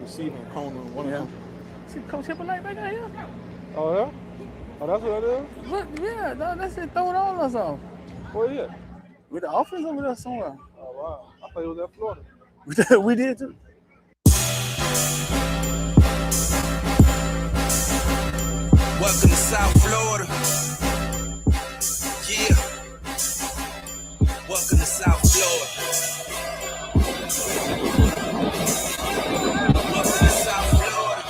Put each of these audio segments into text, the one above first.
Receiving corner, one of them. See Coach Hippolyte back out here? Oh, yeah? Oh, that's what that is? Look, yeah, that's it. Throw it on or something. Where is it? With the offense over there somewhere. Oh, wow. I thought it was at Florida. We did too. Welcome to South Florida. Yeah. Welcome to South Florida. Welcome to South Florida.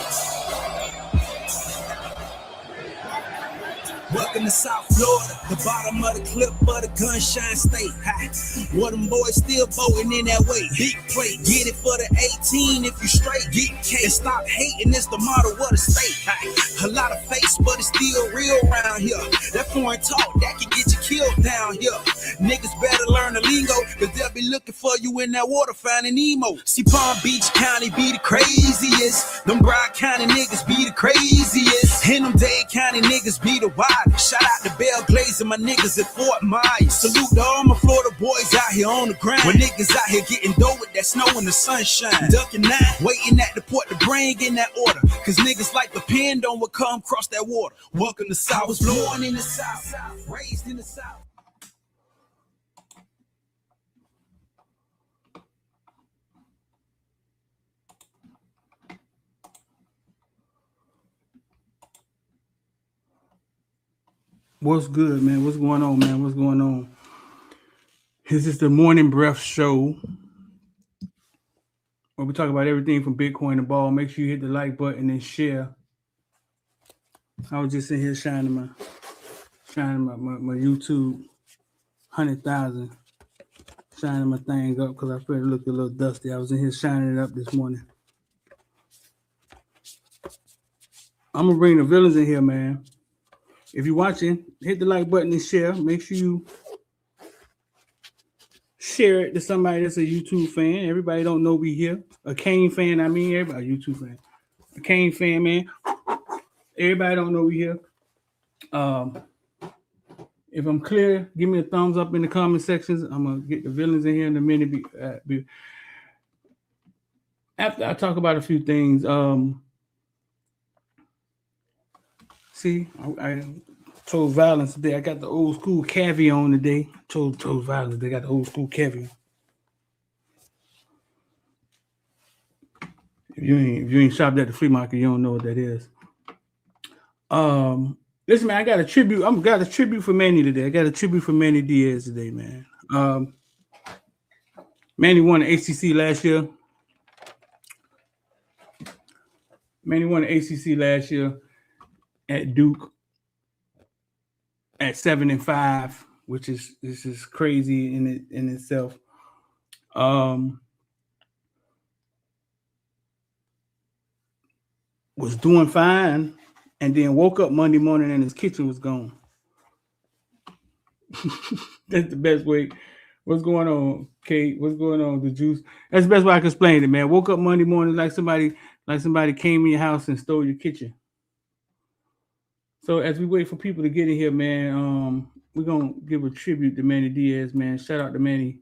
Welcome to South Florida. The bottom of the clip, but the gunshine stay high. What them boys still voting in that way. Big play, get it for the 18 if you straight. Get K and stop hating, it's the motto of the state. A lot of face, but it's still real around here. That foreign talk, that can get you killed down here. Niggas better learn the lingo, cause they'll be looking for you in that water finding Nemo. See, Palm Beach County be the craziest. Them Broward County niggas be the craziest. And them Dade County niggas be the wildest. Shout out to Belle Glaze and my niggas at Fort Myers. Salute to all my Florida boys out here on the ground. When niggas out here getting dough with that snow and the sunshine. Ducking nine, waiting at the port to bring in that order. Cause niggas like depend on what come across that water. Welcome to South. I was born in the South, raised in the South. What's good, man? What's going on, man? What's going on? This is the Morning Breath Show, where we talk about everything from Bitcoin to ball. Make sure you hit the like button and share. I was just in here shining my YouTube 100,000, shining my thing up because I felt it looked a little dusty. I was in here shining it up this morning. I'm gonna bring the villains in here, man. If you're watching, hit the like button and share. Make sure you share it to somebody that's a YouTube fan. Everybody don't know we here. A Kane fan, I mean, everybody, a YouTube fan. A Kane fan, man. Everybody don't know we here. If I'm clear, give me a thumbs up in the comment sections. I'm going to get the villains in here in a minute. After I talk about a few things, see, I told Violence today. I got the old school caviar on today. Told Violence they got the old school caviar. If you ain't shopped at the flea market, you don't know what that is. Listen, man, I got a tribute. I got a tribute for Manny today. I got a tribute for Manny Diaz today, man. Manny won the ACC last year. Manny won the ACC last year at Duke at 7-5, which is crazy in itself. Was doing fine, and then woke up Monday morning and his kitchen was gone. That's the best way. What's going on, Kate? What's going on, the juice? That's the best way I can explain it, man. Woke up Monday morning like somebody came in your house and stole your kitchen. So as we wait for people to get in here, man, we're gonna give a tribute to Manny Diaz, man. Shout out to Manny.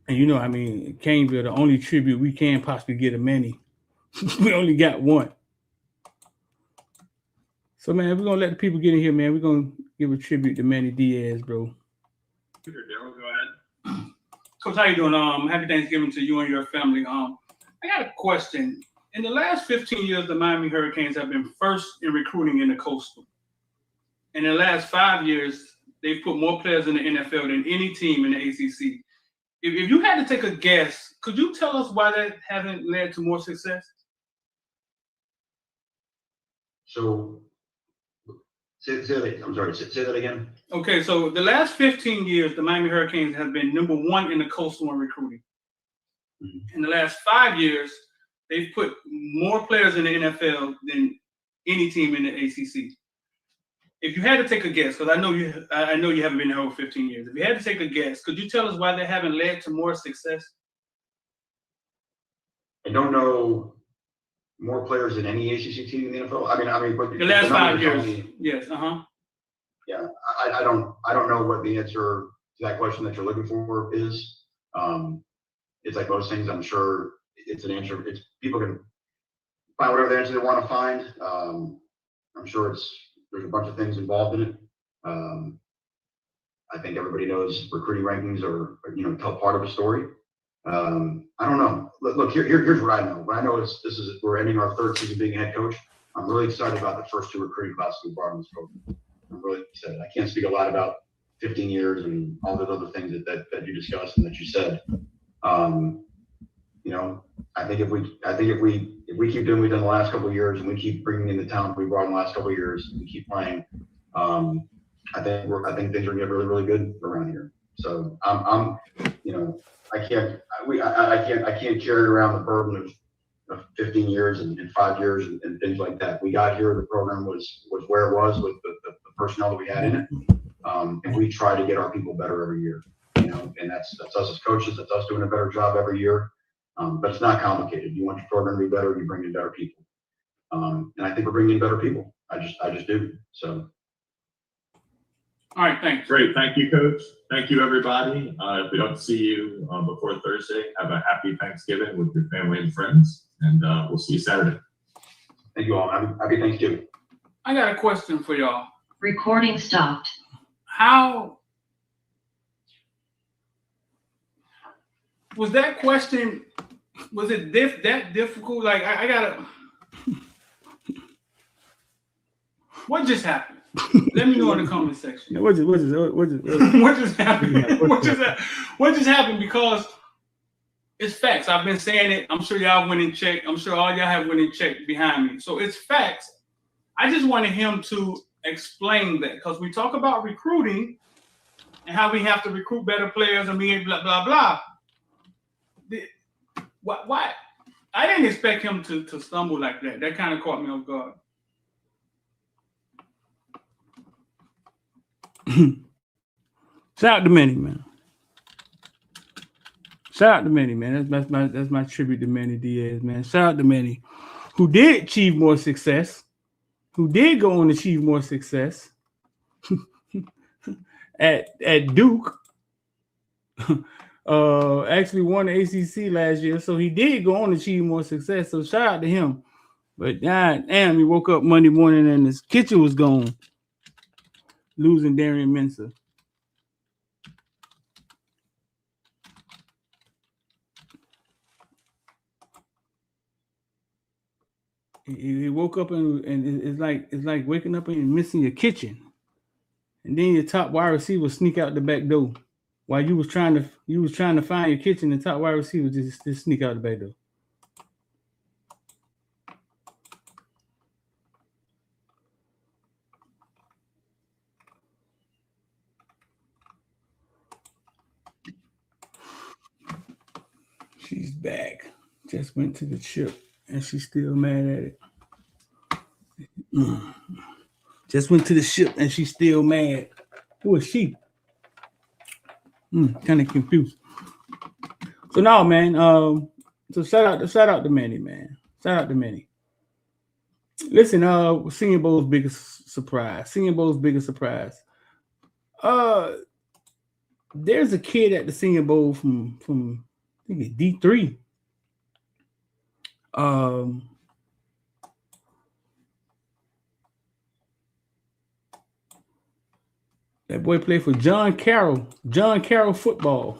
And you know, I mean, Caneville, the only tribute we can possibly get to Manny. We only got one. So, man, we're going to let the people get in here, man. We're going to give a tribute to Manny Diaz, bro. Sure, Daryl, go ahead. Coach, how you doing? Happy Thanksgiving to you and your family. I got a question. In the last 15 years, the Miami Hurricanes have been first in recruiting in the Coastal. In the last 5 years, they've put more players in the NFL than any team in the ACC. If you had to take a guess, could you tell us why that hasn't led to more success? So, say that again. Okay, so the last 15 years, the Miami Hurricanes have been number one in the Coastal in recruiting. Mm-hmm. In the last 5 years, they've put more players in the NFL than any team in the ACC. If you had to take a guess, because I know you haven't been there over 15 years. If you had to take a guess, could you tell us why they haven't led to more success? I don't know more players than any ACC team in the NFL. I mean, but the last 5 years. Yes. Yeah, I don't know what the answer to that question that you're looking for is. It's like most things. I'm sure it's an answer. It's people can find whatever the answer they want to find. I'm sure there's a bunch of things involved in it. I think everybody knows recruiting rankings are tell part of a story. I don't know. Look, here's what I know. What I know is we're ending our third season being a head coach. I'm really excited about the first two recruiting classes we brought in this program. I'm really excited. I can't speak a lot about 15 years and all those other things that you discussed and that you said. I think if we keep doing what we've done the last couple of years and we keep bringing in the talent we brought in the last couple of years and we keep playing, I think things are gonna get really, really good around here. So I can't carry around the burden of 15 years and 5 years and things like that. We got here, the program was where it was with the personnel that we had in it, and we try to get our people better every year. And that's us as coaches. That's us doing a better job every year. But it's not complicated. You want your program to be better, you bring in better people. And I think we're bringing in better people. I just do. So. All right, thanks. Great. Thank you, Coach. Thank you, everybody. If we don't see you before Thursday, have a happy Thanksgiving with your family and friends, and we'll see you Saturday. Thank you all. Happy Thanksgiving. I got a question for y'all. Recording stopped. How was that question? Was it that difficult? Like I gotta. What just happened? Let me know in the comment section. What just happened? What just happened? Because it's facts. I've been saying it. I'm sure y'all went and checked. I'm sure all y'all have went and checked behind me. So it's facts. I just wanted him to explain that because we talk about recruiting and how we have to recruit better players and be blah blah blah. Why? I didn't expect him to stumble like that. That kind of caught me off guard. Shout out to Manny, man. Shout out to Manny, man. That's my tribute to Manny Diaz, man. Shout out to Manny, who did achieve more success, who did go on to achieve more success at Duke. Actually won the ACC last year, so he did go on to achieve more success. So shout out to him. But damn, he woke up Monday morning and his kitchen was gone, losing Darian Mensah. He woke up and it's like waking up and missing your kitchen, and then your top wide receiver sneak out the back door while you was trying to find your kitchen. The top wide receiver just sneak out the back door. She's back. Just went to the chip, and she's still mad at it. Just went to the ship, and she's still mad. Who is she? Kind of confused. So now, man. So shout out to Manny, man. Shout out to Manny. Listen, Senior Bowl's biggest surprise. There's a kid at the Senior Bowl from I think it's D3. That boy played for John Carroll football.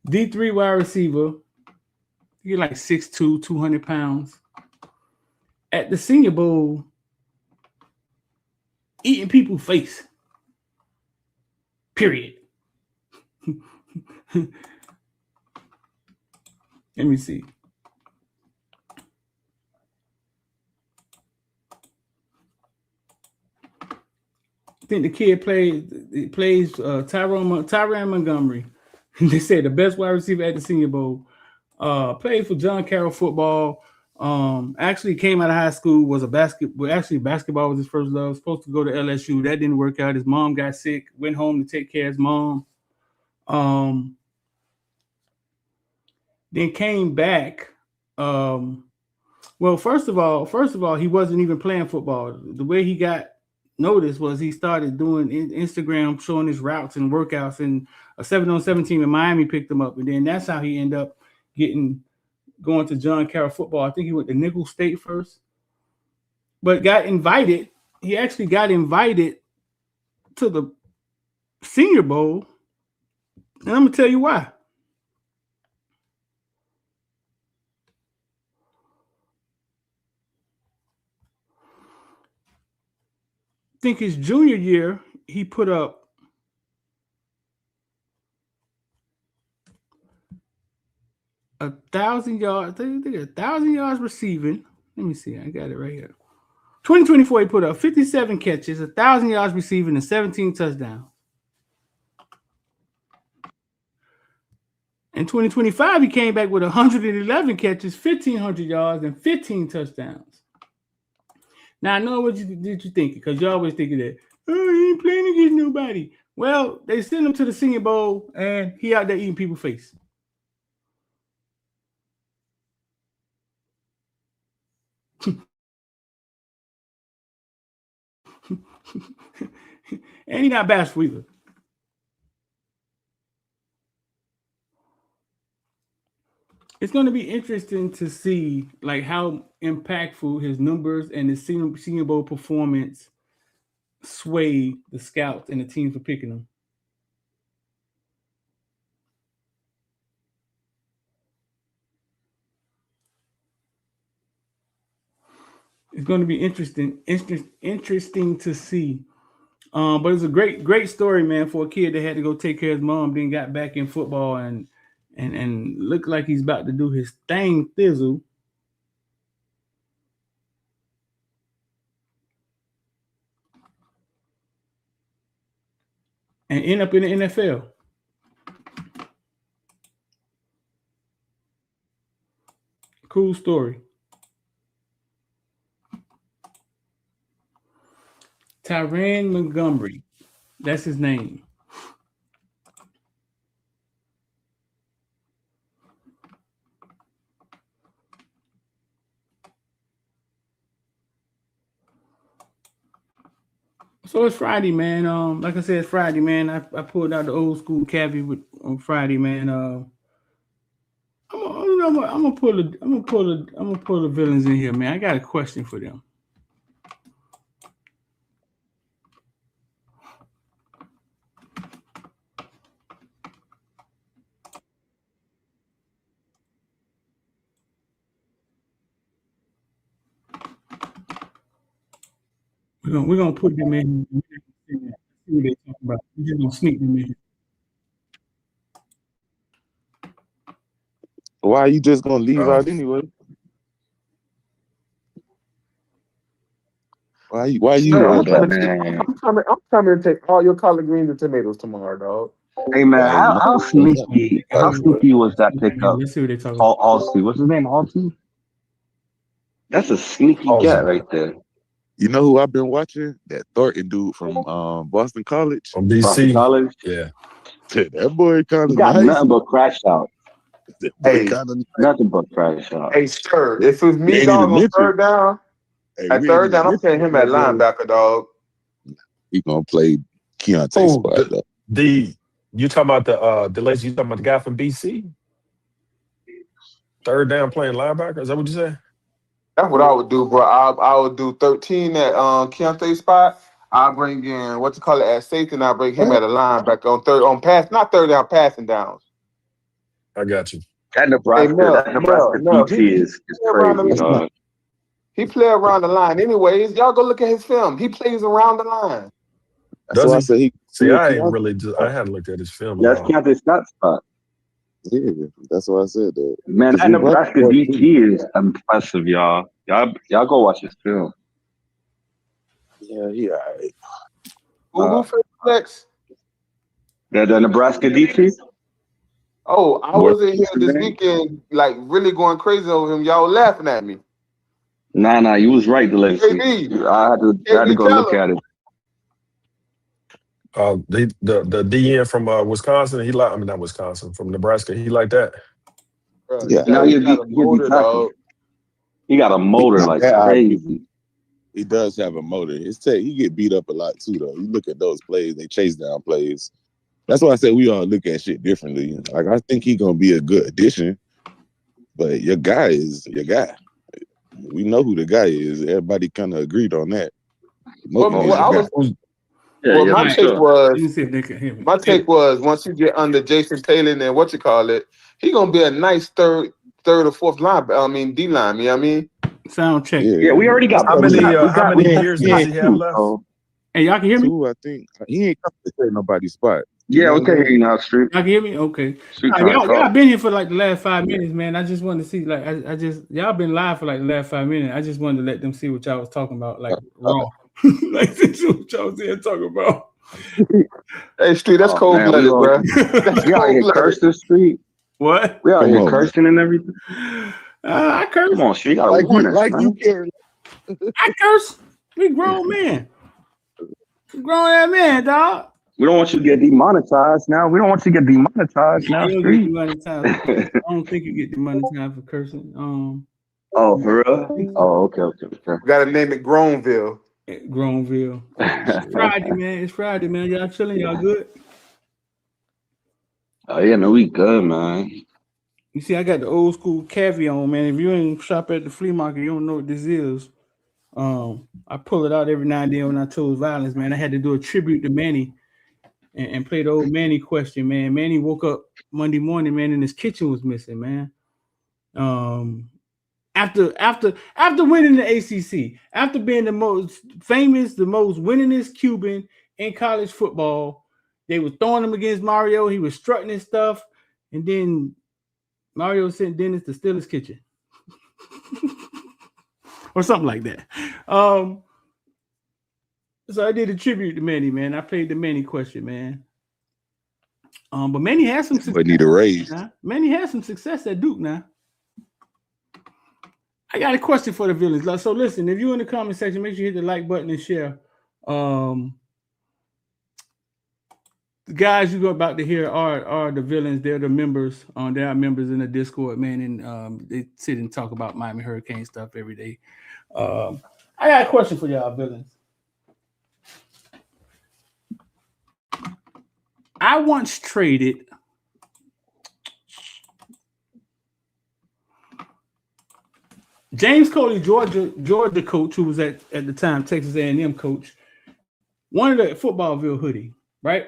D3 wide receiver. He's like 6'2", 200 pounds. At the Senior Bowl, eating people's face. Period. Let me see. I think the kid plays Tyrone Montgomery. They said the best wide receiver at the Senior Bowl. Played for John Carroll football. Actually came out of high school, was basketball was his first love. Supposed to go to LSU. That didn't work out. His mom got sick, went home to take care of his mom. Then came back. Well, first of all, he wasn't even playing football. The way he got noticed was he started doing Instagram, showing his routes and workouts, and a 7-on-7 team in Miami picked him up, and then that's how he ended up going to John Carroll football. I think he went to Nicholls State first, but got invited. He actually got invited to the Senior Bowl, and I'm gonna tell you why. I think his junior year, he put up 1,000 yards. I think 1,000 yards receiving. Let me see. I got it right here. 2024, he put up 57 catches, 1,000 yards receiving, and 17 touchdowns. In 2025, he came back with 111 catches, 1,500 yards, and 15 touchdowns. Now, I know what did you think, because you always thinking that, oh, he ain't playing against nobody. Well, they sent him to the Senior Bowl, and he out there eating people's face. And he not bashful either. It's going to be interesting to see like how impactful his numbers and his Senior Bowl performance sway the scouts and the teams for picking him. It's going to be interesting to see. But it's a great story, man, for a kid that had to go take care of his mom, then got back in football and looked like he's about to do his thing thizzle. And end up in the NFL. Cool story. Darian Montgomery. That's his name. So it's Friday, man. Like I said, it's Friday, man. I pulled out the old school cabbie on Friday, man. I'm gonna pull the villains in here, man. I got a question for them. We're gonna put them in. See what they talking about. We're just gonna sneak them in. Why are you just gonna leave out anyway? Why you? I'm coming to take all your collard greens and tomatoes tomorrow, dog. Hey man, how sneaky was that pickup? Let's see what they talking about. Halsey, what's his name? Halsey? That's a sneaky get right there. You know who I've been watching? That Thornton dude from Boston College. From BC. Boston College? Yeah. That boy kind He of got nice. nothing but crash out. Hey, Nothing but crash out. Hey, sir, if it's me, dog, on third down, at third down, I'm playing him at linebacker, dog. He gonna play Keontae spot, though. You talking about the you talking about the guy from BC? Third down playing linebacker? Is that what you said? That's what I would do, bro. I would do 13 at Keontae spot. I'll bring in at safety, and I'll bring him at a linebacker not third down, passing downs. I got you. That Nebraska DT is crazy, dog. He play around the line anyways. Y'all go look at his film. He plays around the line. That's why I say I hadn't looked at his film. That's Keontae Scott's spot. Yeah, that's what I said, though. Man, that Nebraska DT is impressive, y'all. Y'all go watch his film. Yeah, he all right. Who flex? The Nebraska DT? Oh, I was in here this weekend, like really going crazy over him. Y'all laughing at me. Nah, you was right, Delacey. I had to go look at it. The DN from Wisconsin, not Wisconsin, from Nebraska, he like that. Bro, yeah, he got a motor like crazy. he does have a motor. He get beat up a lot too, though. You look at those plays, they chase down plays. That's why I say we all look at shit differently. Like, I think he's gonna be a good addition, but your guy is your guy. We know who the guy is. Everybody kind of agreed on that. My take was once you get under Jason Taylor and what you call it, he gonna be a nice third or fourth line. I mean D line. You know what I mean? Sound check. Yeah, we already got. How many years does he have left? Hey, y'all can hear me? I think he ain't coming to take nobody's spot. Yeah, okay, now Street. Y'all can hear me? Okay. Y'all been here for like the last 5 minutes, man. I just wanted to see, like, y'all been live for like the last 5 minutes. I just wanted to let them see what y'all was talking about, like raw. Like, see what y'all was here talking about. Hey, Street, that's cold-blooded, bro. We out here cursing, Street. What? We out here cursing and everything. I curse. Come on, Street. You gotta warn us, man. You care. I curse. We grown men. Grown ass man, dog. We don't want you to get demonetized now. We don't want you to get demonetized now, Street. I don't think you get demonetized for cursing. Oh, for real? Oh, okay. We gotta name it Grownville. Grownville. It's Friday, man. It's Friday, man. Y'all chilling? Y'all good? Oh yeah, no, we good, man. You see, I got the old school caviar on, man. If you ain't shop at the flea market, you don't know what this is. I pull it out every now and then when I chose violence, man. I had to do a tribute to Manny and play the old Manny question, man. Manny woke up Monday morning, man, and his kitchen was missing, man. After winning the ACC, after being the most famous, the most winningest Cuban in college football, they were throwing him against Mario. He was strutting his stuff, and then Mario sent Dennis to steal his kitchen. Or something like that. So I did a tribute to Manny, man. I played the Manny question, man. But Manny has some success. But need a raise. Manny has some success at Duke now. I got a question for the villains. So listen, if you're in the comment section, make sure you hit the like button and share. The guys you're about to hear are the villains. They're the members. There are members in the Discord, man, and they sit and talk about Miami Hurricane stuff every day. I got a question for y'all, villains. I once traded James Coley, Georgia coach, who was at the time Texas A&M coach, wanted a Footballville hoodie, right?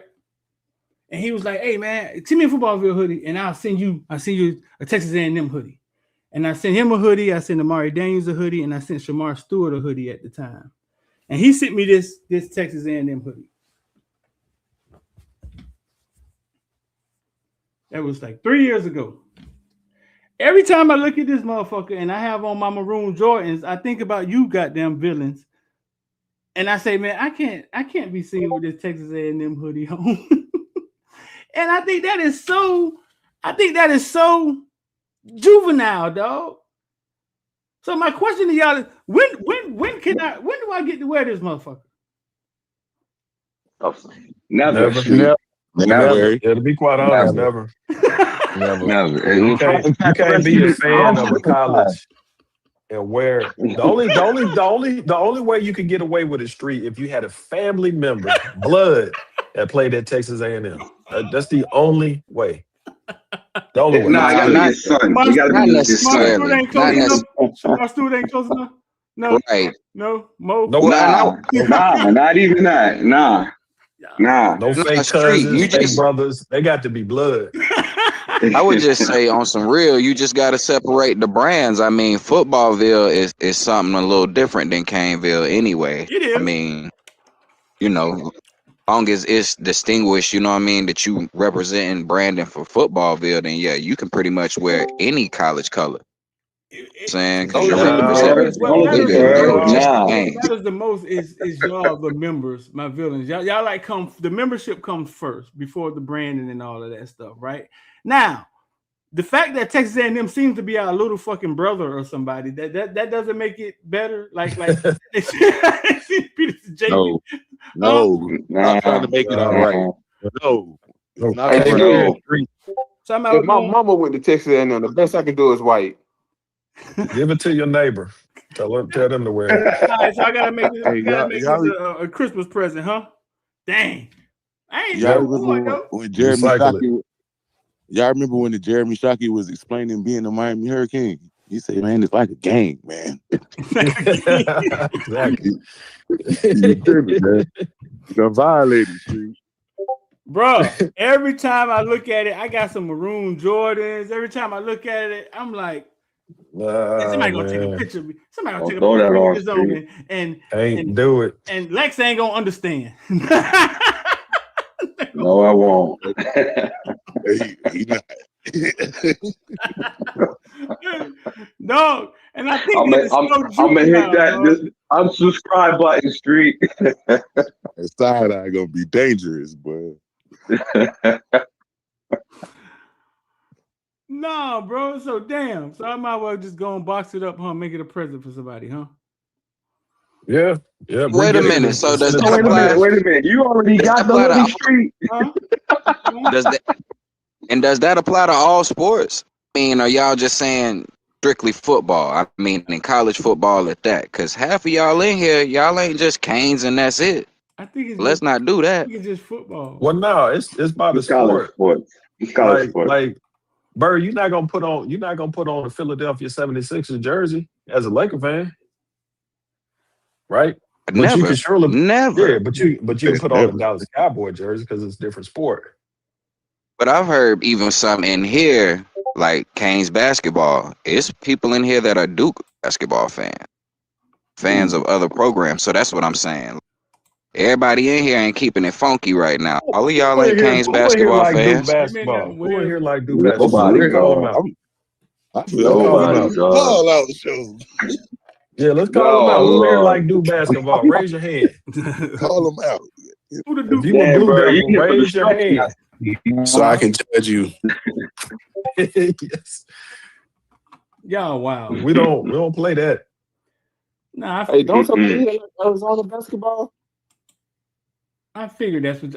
And he was like, "Hey man, send me a Footballville hoodie, and I'll send you a Texas A&M hoodie." And I sent him a hoodie. I sent Amari Daniels a hoodie, and I sent Shamar Stewart a hoodie at the time. And he sent me this Texas A&M hoodie. That was like 3 years ago. Every time I look at this motherfucker and I have on my maroon Jordans, I think about you goddamn villains. And I say, man, I can't be seen with this Texas A&M hoodie on. And I think that is so juvenile, dog. So my question to y'all is, when do I get to wear this motherfucker? Oh, never. Yeah, to be quite honest, never. You can't be a fan of a college and wear the only way you can get away with it, Street, if you had a family member, blood, that played at Texas A&M. That's the only way. The only way. No, I gotta be his son. You gotta be his son. Smart Stewart ain't close enough. No, right. No, Mo. Nah, not even that. Nah. No fake cousins, fake brothers. They got to be blood. I would just say on some real, you just got to separate the brands. I mean, Footballville is something a little different than Caneville anyway. It is. I mean, you know, long as it's distinguished, you know what I mean, that you representing branding for Footballville, then yeah, you can pretty much wear any college color. Saying because you're representing. Matters the most is y'all the members, my villains. Y'all like the membership comes first before the branding and all of that stuff, right? Now, the fact that Texas A&M seems to be our little fucking brother or somebody that doesn't make it better. Like no, not trying to make it all right. No, if my mama went to Texas A&M, the best I can do is white. Give it to your neighbor. Tell them to wear it. All right, so I gotta make this, Hey, y'all a Christmas present, huh? Dang. I ain't y'all no boy, remember though. when Jeremy Recycle Shockey? Y'all remember when the Jeremy Shockey was explaining being a Miami Hurricane? He said, "Man, it's like a gang, man." Exactly. You tripping, man. You done violated, Street. Bro, every time I look at it, I got some maroon Jordans. Every time I look at it, I'm like, somebody gonna take a picture of me. Somebody gonna take a picture of his own and do it. And Lex ain't gonna understand. No, I won't. he not. Dog, and I think I'm gonna hit that unsubscribe button, Street. That side eye gonna be dangerous, boy. No, bro. So damn. So I might well just go and box it up, huh? Make it a present for somebody, huh? Yeah. Wait a minute. So does that apply? Wait a minute. You already got the hoodie, Street. Huh? Does that apply to all sports? I mean, are y'all just saying strictly football? I mean, in college football at that, because half of y'all in here, y'all ain't just Canes and that's it. I think it's Let's not do that. I think it's just football. Well, no, it's by the sport. It's college sport. Like, Bird, you're not gonna put on the Philadelphia 76ers jersey as a Laker fan, right? But Never. you can surely Never. Yeah, but you can put on the Dallas Cowboy jersey because it's a different sport. But I've heard even some in here, like Canes basketball. It's people in here that are Duke basketball fans of other programs. So that's what I'm saying. Everybody in here ain't keeping it funky right now. All of y'all ain't Canes basketball fans. Who in here like Duke basketball? Nobody, Call them out. I feel all out the show. Yeah, let's call them out. Who in here like Duke basketball? Raise your hand. Call them out. If you a Blue Devil, raise your hand. So I can judge you. Yes. Y'all wow. We don't play that. Nah, Hey, don't somebody hear Arizona basketball? I figured that's what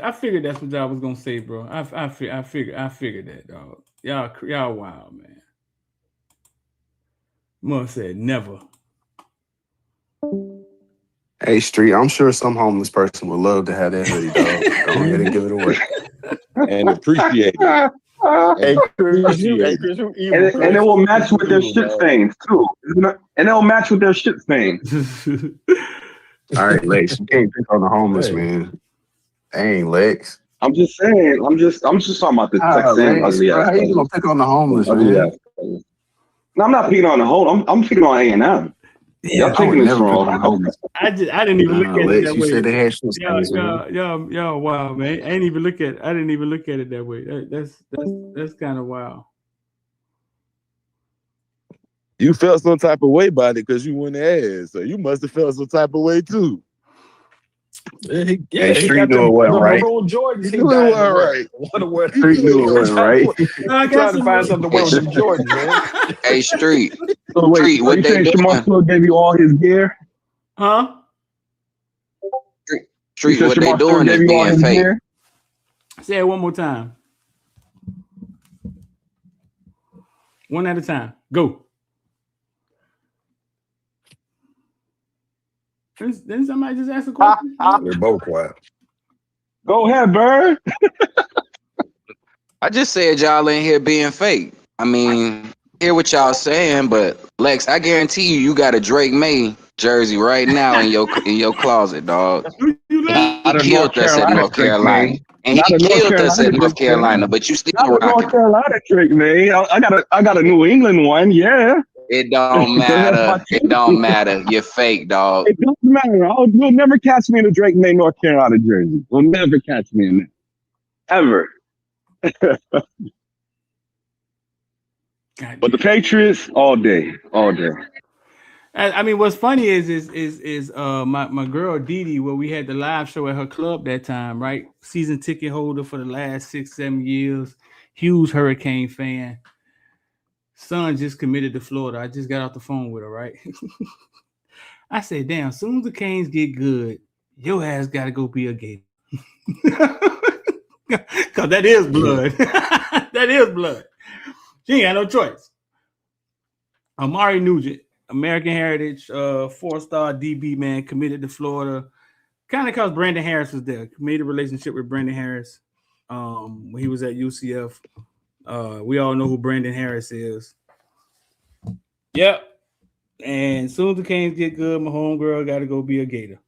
y'all was gonna say, bro. I figured that, dog. Y'all wild, man. Mom said never. Hey, Street, I'm sure some homeless person would love to have that hoodie, dog. Go ahead and give it away. And appreciate it. Hey, Chris, and it will match with their shit stains too. And it will match with their shit stains. All right, Lex, you can't pick on the homeless, man. Dang, Lex. I'm just saying. I'm just talking about the Texan ugly ass. How you gonna pick on the homeless, man? No, I'm not picking on the whole. I'm picking on A&M. Y'all taking this wrong. I didn't even look at it that you way. said they had some stains, Y'all, wow, man. I didn't even look at it that way. That's kind of wild. You felt some type of way about it because you won the ass, so you must have felt some type of way too. Yeah, Street knew it wasn't right. Jordans, he knew it wasn't right. Street knew it wasn't right. I'm trying to find something to wear with some Jordans, man. Hey, Street. So wait, Street, what they doing? Shamarko gave you all his gear? Huh? Street, what they doing is being fake. Say it one more time. One at a time. Go. Didn't somebody just ask a question? They're both quiet. Go ahead, Bird. I just said y'all in here being fake. I mean, hear what y'all saying, but Lex, I guarantee you got a Drake May jersey right now in your closet, dog. He killed us at North Carolina. And he killed us at North Carolina, but you still rocking. North Carolina Drake May. I got a New England one, yeah. It don't matter. It don't matter. You're fake, dog. It doesn't matter. You'll never catch me in a Drake May North Carolina jersey. You'll never catch me in that. Ever. But the Patriots, all day. I mean, what's funny is my girl Didi, where we had the live show at her club that time, right? Season ticket holder for the last 6-7 years, huge Hurricane fan. Son just committed to Florida. I just got off the phone with her, right? I said, damn, soon as the Canes get good, your ass got to go be a Gator. Because that is blood. That is blood. She ain't got no choice. Amari Nugent, American Heritage, 4-star DB man, committed to Florida. Kind of because Brandon Harris was there. Made a relationship with Brandon Harris when he was at UCF. We all know who Brandon Harris is. Yep. And as soon as the Canes get good, my homegirl got to go be a Gator.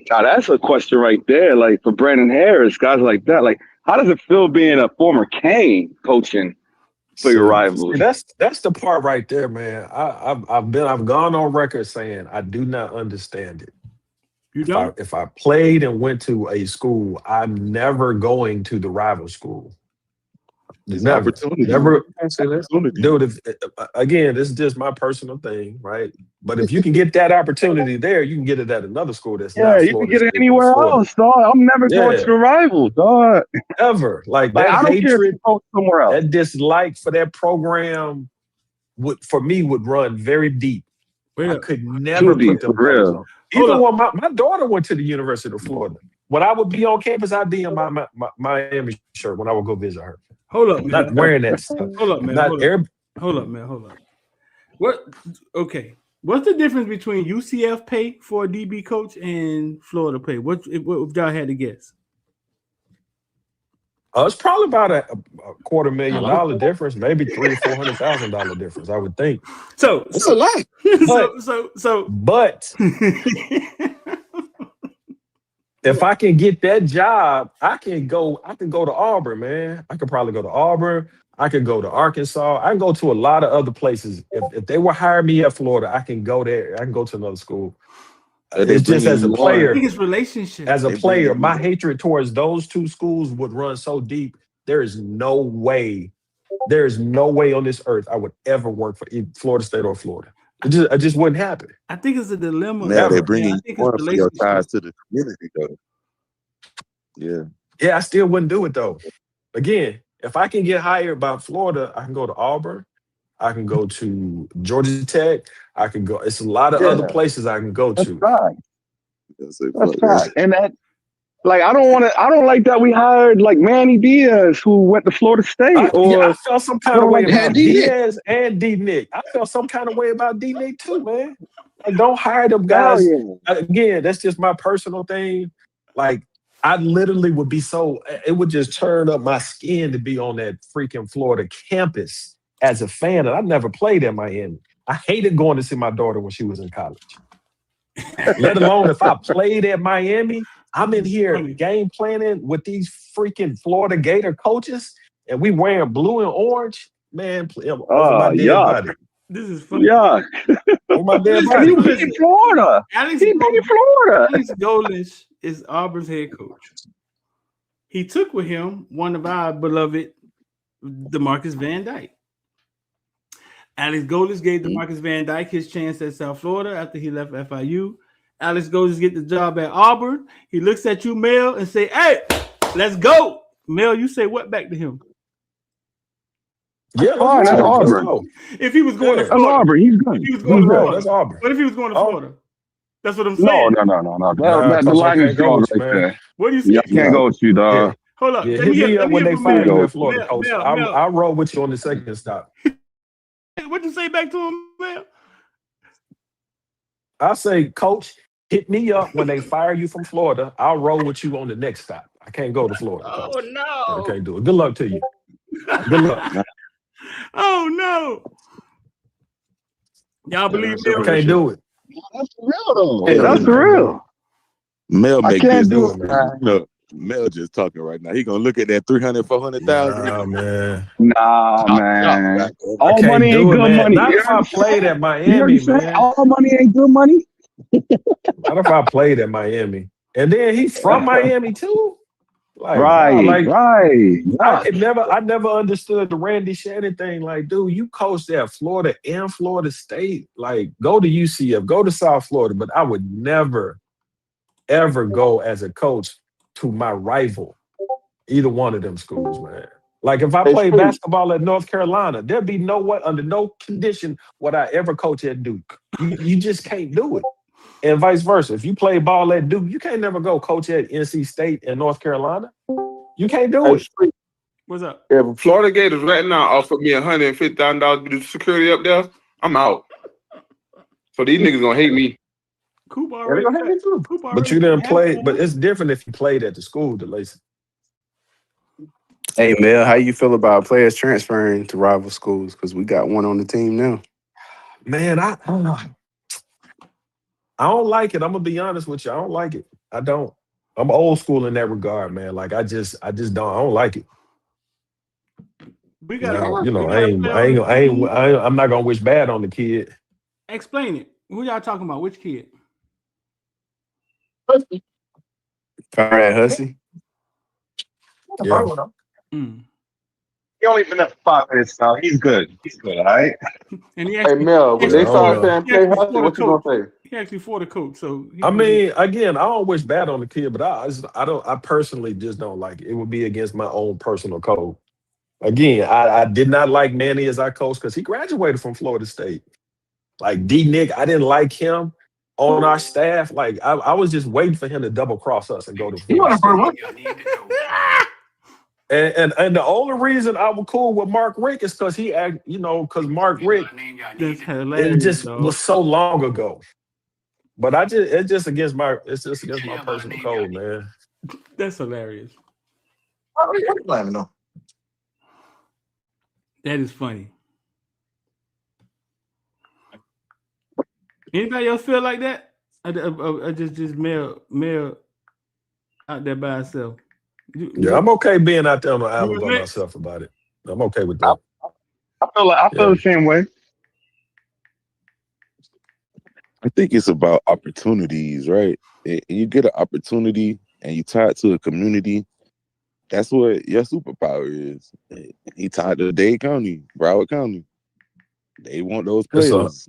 Now that's a question right there. Like for Brandon Harris, guys like that. Like, how does it feel being a former Cane coaching for your rivals? That's the part right there, man. I've gone on record saying I do not understand it. You don't? If I played and went to a school, I'm never going to the rival school. Never. Dude, again, this is just my personal thing, right? But if you can get that opportunity there, you can get it at another school that's not you can get it anywhere else, dog. I'm never going to the rivals, dog. Ever. Like that I don't hatred, care if you coach somewhere else. that dislike for that program would run very deep. I could never put them players on. Even when my daughter went to the University of Florida, when I would be on campus, I'd be in my Miami shirt when I would go visit her. Hold up, man. Not wearing that stuff. Hold up, man. Hold up, man. Hold up. What? Okay. What's the difference between UCF pay for a DB coach and Florida pay? What if y'all had to guess? It's probably about a $250,000 difference, maybe $300,000 or $400,000 difference, I would think. So it's a lot. But if I can get that job, I can go to Auburn, man. I could probably go to Auburn. I could go to Arkansas. I can go to a lot of other places. If they were hiring me at Florida, I can go there. I can go to another school. It's just as a player. I think it's relationship. As a player, my hatred towards those two schools would run so deep. There is no way on this earth I would ever work for either Florida State or Florida. It just wouldn't happen. I think it's a dilemma. Now they're bringing you on for your ties to the community, though. Yeah, I still wouldn't do it, though. Again, if I can get hired by Florida, I can go to Auburn. I can go to Georgia Tech. I can go. It's a lot of other places I can go to. That's right. And that, like, I don't like that we hired like Manny Diaz, who went to Florida State. I felt some kind of way about Diaz and D Nick. I felt some kind of way about D Nick too, man. Like, don't hire them guys. Again, that's just my personal thing. Like, I literally would be it would just turn up my skin to be on that freaking Florida campus as a fan. And I never played at Miami. I hated going to see my daughter when she was in college. Let alone if I played at Miami, I'm in here game planning with these freaking Florida Gator coaches, and we wearing blue and orange. Man, over my dead body. This is funny. Yeah. Over my dead body. He was in Florida. Alex Golesh is Auburn's head coach. He took with him one of our beloved DeMarcus Van Dyke. Alex Golesh gave DeMarcus Van Dyke his chance at South Florida after he left FIU. Alex Golesh get the job at Auburn. He looks at you, Mel, and say, "Hey, let's go." Mel, you say what back to him? Yeah, that's Auburn. If he was going to Florida, Auburn, he's good. If he was going to Florida, that's Auburn. What if he was going to Florida? That's what I'm saying. No. The line is drawn right there. What do you say? You can't go with you, dog. Hold up. Yeah, hit me up when they fire you in Florida, coach. I'll roll with you on the second stop. What'd you say back to him, man? I say, coach, hit me up when they fire you from Florida. I'll roll with you on the next stop. I can't go to Florida. Oh, coach. no. I can't do it. Good luck to you. Good luck. Oh, no. Y'all believe me? I can't do it. That's real, though. Yeah, that's real. Mel make can't this do it, man. No, Mel just talking right now. He gonna look at that 400,000. Nah, man. Nah, man. All money ain't good money. Not if I played at Miami, man. All money ain't good money. Not if I played at Miami. And then he's from Miami too. Like, right. I never understood the Randy Shannon thing. Like, dude, you coached at Florida and Florida State. Like, go to UCF, go to South Florida. But I would never, ever go as a coach to my rival, either one of them schools, man. Like, if I played basketball at North Carolina, there'd be under no condition would I ever coach at Duke. You just can't do it. And vice versa. If you play ball at Duke, you can't never go coach at NC State and North Carolina. You can't do it. What's up? If Florida Gators right now offer me $150,000 to do security up there, I'm out. So these niggas gonna hate me. Coop Yeah, they already. gonna hate me too. Coop But already you didn't had play. one. But it's different if you played at the school, DeLacy. Hey, Mel, how you feel about players transferring to rival schools? Because we got one on the team now. Man, I don't like it. I'm gonna be honest with you. I don't like it. I don't. I'm old school in that regard, man. Like I just don't. I don't like it. We got. Now, We got I'm not gonna wish bad on the kid. Explain it. Who y'all talking about? Which kid? Conrad Hussey. Yeah. He only been there for 5 minutes now. He's good. He's good, all right? And he Hey actually, Mel, when Yeah, they I don't start know. saying play Hussey, what you gonna say? he actually fought a coach. So I mean, again, I don't wish bad on the kid, but I personally just don't like it. It would be against my own personal code. Again, I did not like Manny as our coach because he graduated from Florida State. Like D-Nick, I didn't like him on our staff. Like I was just waiting for him to double cross us and go to Florida State. And the only reason I was cool with Mark Rick is because because Mark Rick, that's it hilarious. just though. was so long ago. But it's just against my personal code, man. That's hilarious. No. That is funny. Anybody else feel like that? I just Mel out there by herself. Yeah, I'm okay being out there on the island by myself about it. I'm okay with that. I feel the same way. I think it's about opportunities, right? And you get an opportunity and you tie it to a community. That's what your superpower is. He tied to Dade County, Broward County. They want those players.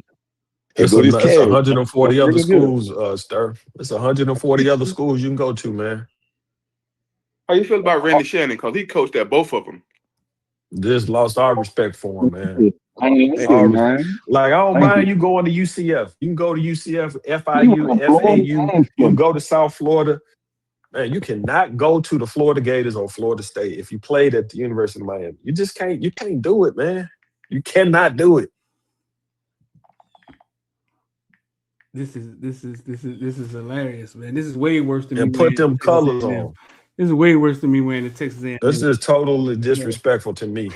It's 140 other schools, Stir. It's 140 other schools you can go to, man. How you feel about Randy Shannon? Because he coached at both of them. Just lost our respect for him, man. Man. Like, I don't mind you going to UCF. You can go to UCF, FIU, FAU. You can go to South Florida. Man, you cannot go to the Florida Gators or Florida State if you played at the University of Miami. You just can't. You can't do it, man. You cannot do it. This is hilarious, man. This is way worse than And me. put them colors on. This is way worse than me wearing the Texas A&M. This is totally disrespectful to me.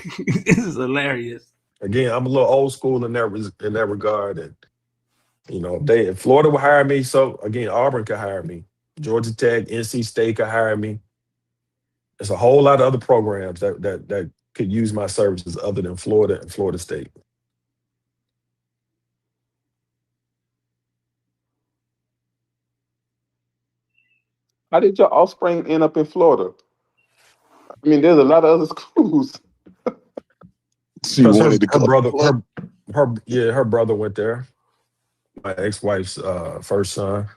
This is hilarious. Again, I'm a little old school in that regard, and if Florida would hire me, so again, Auburn could hire me, Georgia Tech, NC State could hire me. There's a whole lot of other programs that could use my services other than Florida and Florida State. How did your offspring end up in Florida? I mean, there's a lot of other schools. She wanted to her brother. Her brother went there. My ex-wife's first son.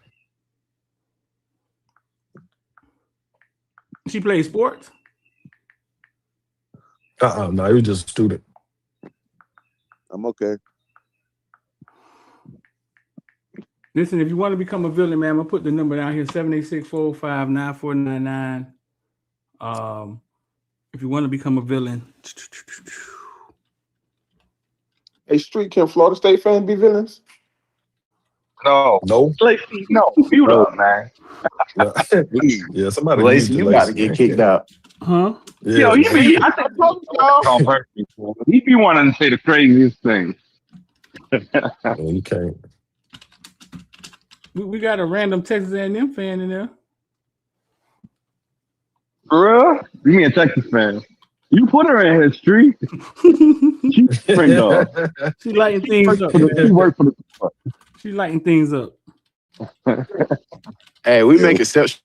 She plays sports? No, he was just a student. I'm okay. Listen, if you want to become a villain, man, I'm going to put the number down here, 786-405-9499. If you want to become a villain. Hey, Street, can Florida State fans be villains? No. Lacey, no. Mute up, man. Yeah, somebody. Lacey, you got to get kicked out. Huh? Yeah, I think on purpose. He be wanting to say the craziest things. You can't. We got a random Texas A&M fan in there. Bruh? You mean a Texas fan? You put her in his street. She's spring dog. She lighting things up. She worked for the. She lighting things up. Hey, we make exceptions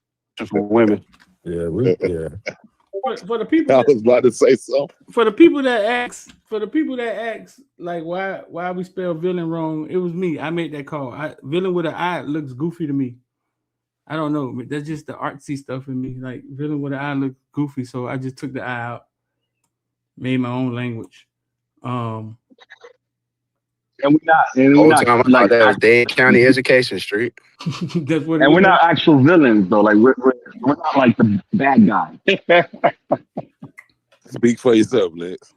for women. Yeah, For the people, I was about to say something. For the people that ask, like why we spell villain wrong, it was me. I made that call. Villain with an I looks goofy to me. I don't know. That's just the artsy stuff in me. Like villain with an I looks goofy, so I just took the I out, made my own language. And we're not like that was Dade County Education Street. That's what. And we're not actual villains though. Like we're not like the bad guy. Speak for yourself, Lex.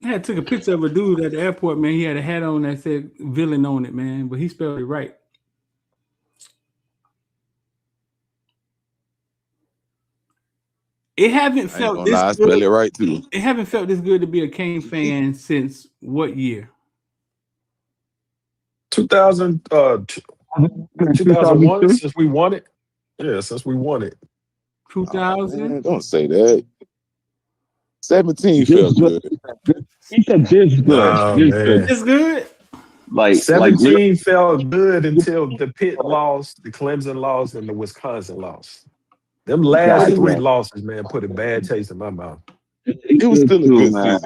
I took a picture of a dude at the airport, man. He had a hat on that said villain on it, man, but he spelled it right. It haven't felt this good. Spell it right too. It haven't felt this good to be a Kane fan since what year? 2001, since we won it. Yeah, since we won it. 2000. Don't say that. 17 felt good. He said this good. Oh, This man. good. It's good. Like 17 felt good until the Pitt lost, the Clemson lost, and the Wisconsin lost. Them last three losses, man, put a bad taste in my mouth. It was still a good season.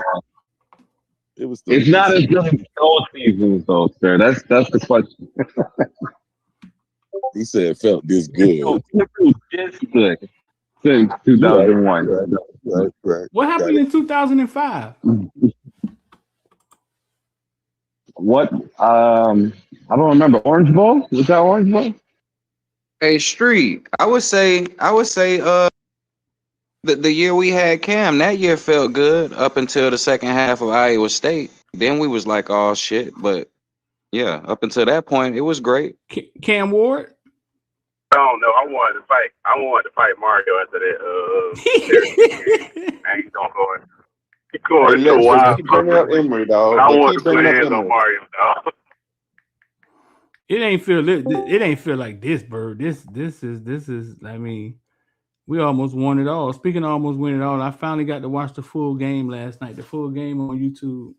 It was. It's not as good as those seasons, though, sir. That's the question. He said it felt this good. This good since 2001. Right. What happened in 2005? What? I don't remember. Orange Bowl? Was that Orange Bowl? Hey, Street. I would say the year we had Cam, that year felt good up until the second half of Iowa State. Then we was like, oh shit. But yeah, up until that point, it was great. Cam Ward? I don't know. I wanted to fight Mario after that. Man, he's going so wild. Keep bringing up Emory, dog. I want to put hands on Mario, dog. It ain't feel like this, Bird. This is. I mean, we almost won it all. Speaking of almost winning it all, I finally got to watch the full game last night. The full game on YouTube.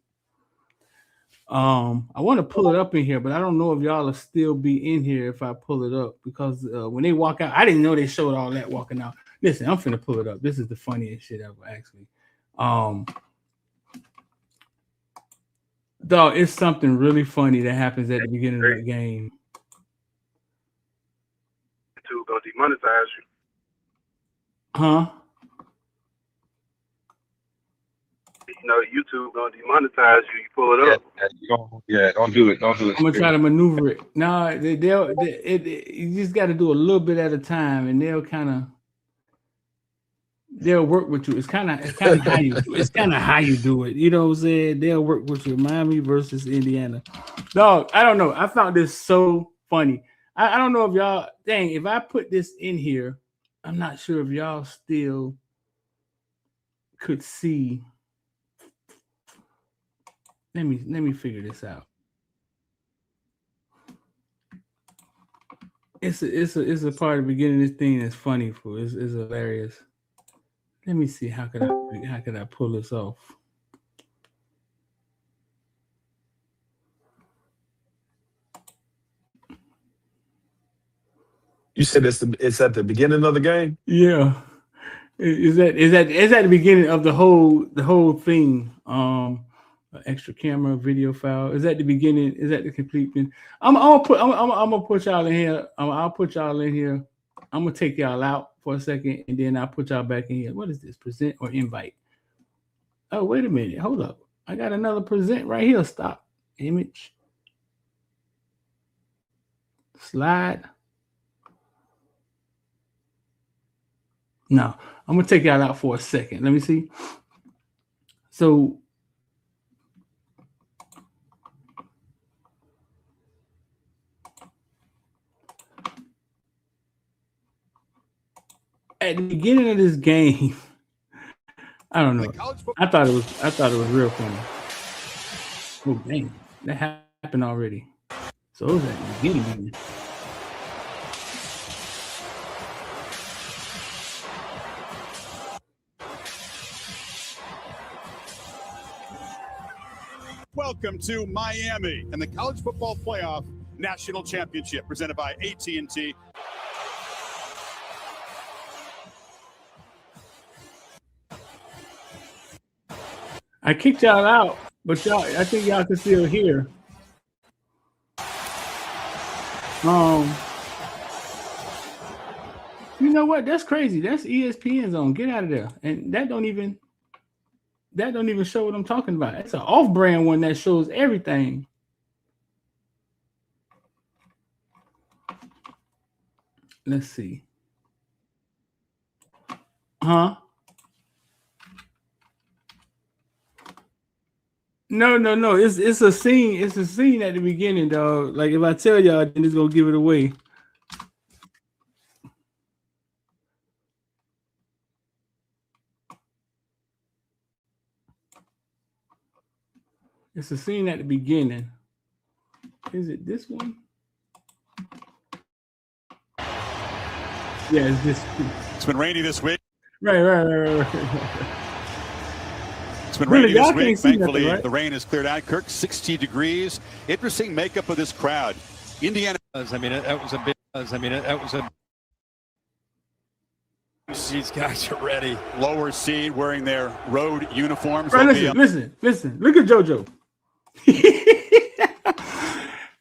I want to pull it up in here, but I don't know if y'all will still be in here if I pull it up because when they walk out, I didn't know they showed all that walking out. Listen, I'm finna pull it up. This is the funniest shit ever, actually. Dog, it's something really funny that happens at the beginning of the game. YouTube gonna demonetize you. Huh? You know, YouTube gonna demonetize you. You pull it up. Yeah, don't do it. Don't do it. I'm gonna try to maneuver it. No, you just got to do a little bit at a time, and they'll work with you. It's kind of how you do it. It's kind of how you do it. You know what I'm saying? They'll work with you. Miami versus Indiana. Dog, I don't know. I found this so funny. I don't know if y'all, dang, if I put this in here, I'm not sure if y'all still could see. Let me figure this out. It's a part of the beginning of this thing that's funny for. It's hilarious. Let me see how could I pull this off. You said it's at the beginning of the game? Yeah. Is that the beginning of the whole thing? Extra camera video file. Is that the beginning? Is that the complete thing? I'm gonna put y'all in here. I'll put y'all in here. I'm gonna take y'all out for a second, and then I'll put y'all back in here. What is this? Present or invite? Oh, wait a minute. Hold up. I got another present right here. Stop. Image. Slide. No, I'm gonna take y'all out for a second. Let me see. So at the beginning of this game, I don't know. I thought it was real funny. Oh dang, that happened already. So it was at the beginning. Welcome to Miami and the College Football Playoff National Championship presented by AT&T. I kicked y'all out, but I think y'all can still hear. You know what? That's crazy. That's ESPN Zone. Get out of there. And that don't even show what I'm talking about. It's an off-brand one that shows everything. Let's see. Huh? No. It's a scene. It's a scene at the beginning, dog. Like if I tell y'all, then it's gonna give it away. It's a scene at the beginning. Is it this one? Yeah, it's this. It's been rainy this week. Right. It's been rainy this week. Thankfully, nothing, right? the rain has cleared out. Kirk, 60 degrees. Interesting makeup of this crowd. Indiana. That was a. These guys are ready. Lower seed wearing their road uniforms. Right, listen. Look at JoJo.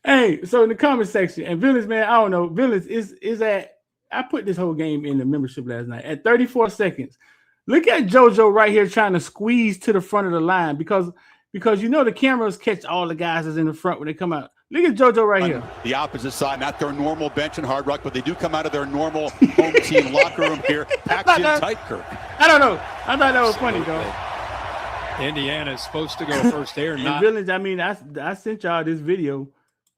Hey, so in the comment section, and Villains, man, I don't know. Villains is at. I put this whole game in the membership last night at 34 seconds. Look at JoJo right here trying to squeeze to the front of the line because you know the cameras catch all the guys that's in the front when they come out. Look at JoJo right here. The opposite side, not their normal bench in Hard Rock, but they do come out of their normal home team locker room here, packed in tight, Kirk. I don't know. I thought that was funny, though. Indiana is supposed to go first there, not Villains. I mean, I sent y'all this video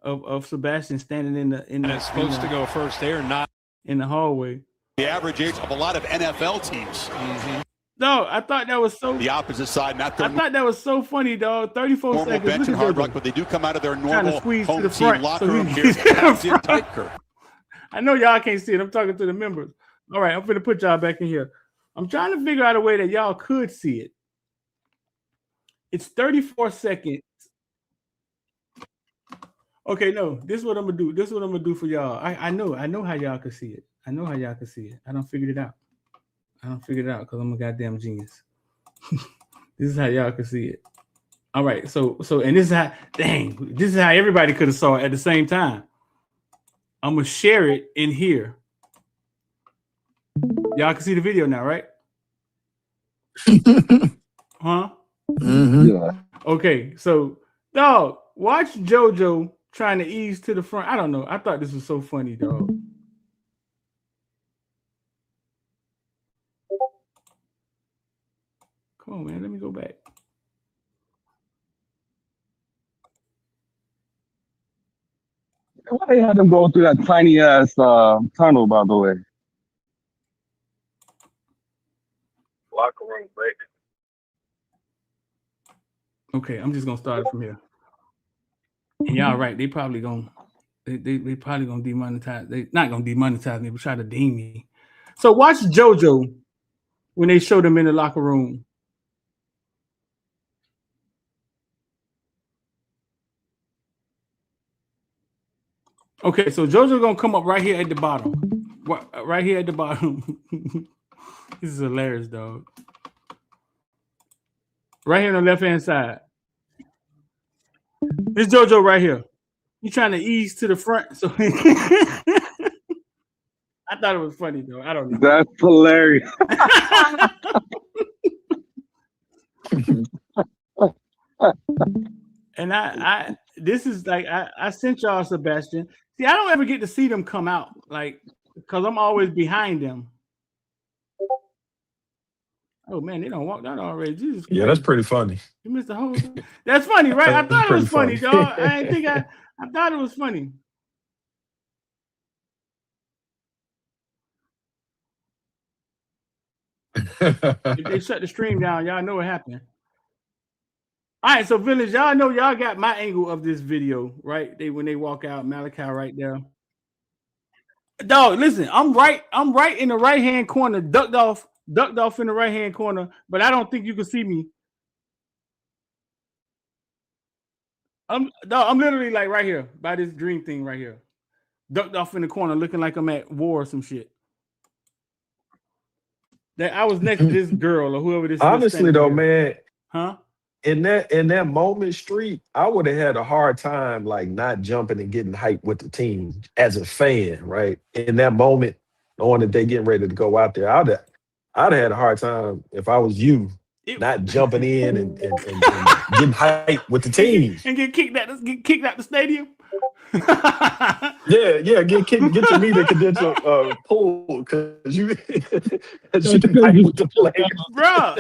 of Sebastian standing in the it's supposed to go first there, not in the hallway. The average age of a lot of NFL teams. Mm-hmm. No, I thought that was so. The opposite side, not their. I thought that was so funny, dog. 34 normal seconds. bench in Hard Rock, but they do come out of their normal home team locker room here, packed in tight, Kirk. I know y'all can't see it. I'm talking to the members. All right, I'm going to put y'all back in here. I'm trying to figure out a way that y'all could see it. It's 34 seconds. Okay, no, this is what I'm gonna do. This is what I'm gonna do for y'all. I know how y'all can see it. I know how y'all can see it. I don't figure it out. Because I'm a goddamn genius. This is how y'all can see it. All right, so and this is how this is how everybody could have saw it at the same time. I'm gonna share it in here. Y'all can see the video now, right? Huh? Mm-hmm. Yeah. Okay, so dog, watch JoJo trying to ease to the front. I don't know. I thought this was so funny, dog. Come on, man. Let me go back. Why they had them go through that tiny ass tunnel, by the way? Locker room break. Okay, I'm just gonna start it from here. And y'all right, they probably gonna demonetize. They not gonna demonetize me, but try to deem me. So watch JoJo when they show them in the locker room. Okay, so JoJo gonna come up right here at the bottom. Right here at the bottom. This is hilarious, dog. Right here on the left-hand side. This JoJo right here. He's trying to ease to the front. So I thought it was funny, though. I don't know. That's hilarious. And I this is like I sent y'all Sebastian. See, I don't ever get to see them come out, like, because I'm always behind them. Oh man, they don't walk down already. Jesus Christ. Yeah, that's pretty funny. You missed the whole. That's funny, right? I thought it was funny, dog. I thought it was funny. If they shut the stream down, y'all know what happened. All right, so Village, y'all know y'all got my angle of this video, right? When they walk out, Malachi right there. Dog, listen, I'm right in the right-hand corner, ducked off in the right-hand corner, but I don't think you can see me. I'm literally like right here by this dream thing right here. Ducked off in the corner, looking like I'm at war or some shit. That I was next to this girl or whoever this is. Honestly though, man, huh? In that moment street, I would have had a hard time like not jumping and getting hyped with the team as a fan, right? In that moment, knowing that they getting ready to go out there, I'd have had a hard time if I was you. not jumping in and getting hyped with the team. And get kicked out the stadium. Get your meter condenser pulled because you hyped with the players. Bro.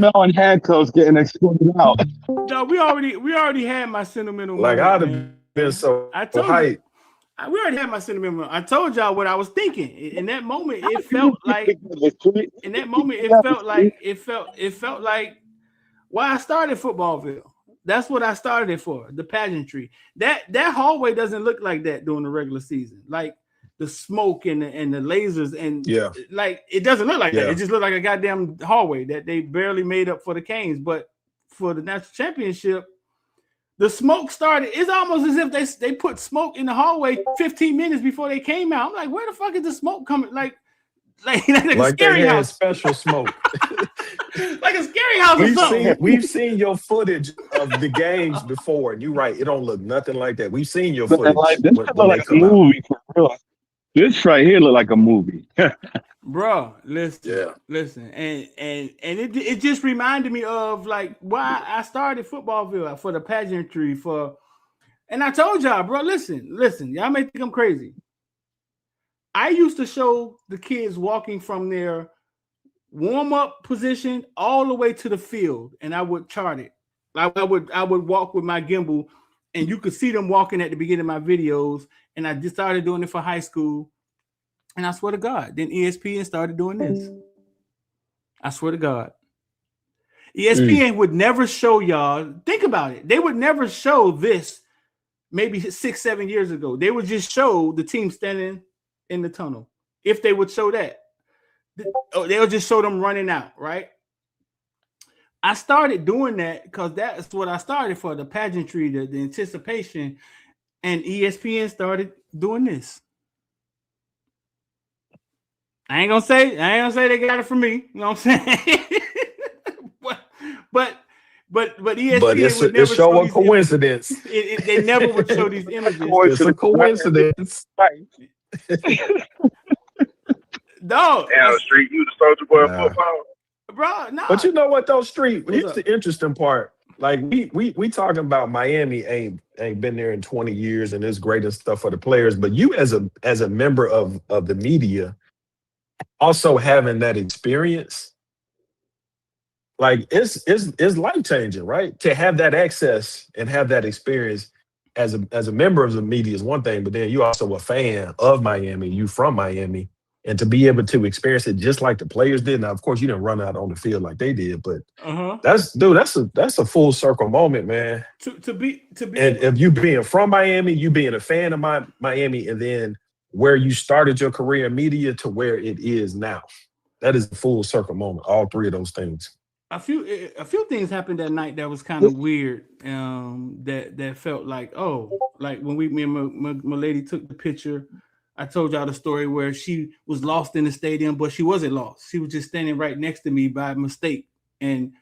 Mel and handcuffs getting exploded out. No, we already had my sentimental Like moment, I'd have been so we hyped. already had my sentimental. I told y'all what I was thinking. In that moment, it felt like why I started Footballville. That's what I started it for, the pageantry. That hallway doesn't look like that during the regular season. Like the smoke and the lasers and like it doesn't look like that. It just looked like a goddamn hallway that they barely made up for the Canes. But for the national championship, the smoke started. It's almost as if they put smoke in the hallway 15 minutes before they came out. I'm like, where the fuck is the smoke coming? Like a scary house. Special smoke. Like a scary house or something. We've seen your footage of the games before, and you're right. It don't look nothing like that. We've seen your footage. This look like a movie for real. This right here look like a movie. Bro, listen, and it just reminded me of like why I started Footballville for the pageantry and I told y'all, bro, listen, y'all may think I'm crazy. I used to show the kids walking from their warm-up position all the way to the field, and I would chart it. I would walk with my gimbal, and you could see them walking at the beginning of my videos, and I just started doing it for high school. And I swear to God, then ESPN started doing this. I swear to God. ESPN would never show y'all. Think about it. They would never show this maybe 6-7 years ago. They would just show the team standing in the tunnel. If they would show that. They'll just show them running out, right? I started doing that because that's what I started for, the pageantry, the anticipation. And ESPN started doing this. I ain't gonna say they got it from me. You know what I'm saying? but ESPN but it's show a coincidence. They never would show these images. It's a coincidence. No, damn, Street, you the soldier boy of football, bro. No, but you know what though, Street? Here's the interesting part. Like we talking about Miami ain't been there in 20 years and it's great and stuff for the players. But you as a member of the media, also having that experience, like it's life changing, right? To have that access and have that experience as a member of the media is one thing, but then you also a fan of Miami, you from Miami, and to be able to experience it just like the players did. Now, of course, you didn't run out on the field like they did, but that's a full circle moment, man. To be, and if you being from Miami, you being a fan of Miami, and then where you started your career in media to where it is now, that is a full circle moment. All three of those things. A few things happened that night that was kind of weird. That felt like like when me and my lady took the picture. I told y'all the story where she was lost in the stadium, but she wasn't lost. She was just standing right next to me by mistake, and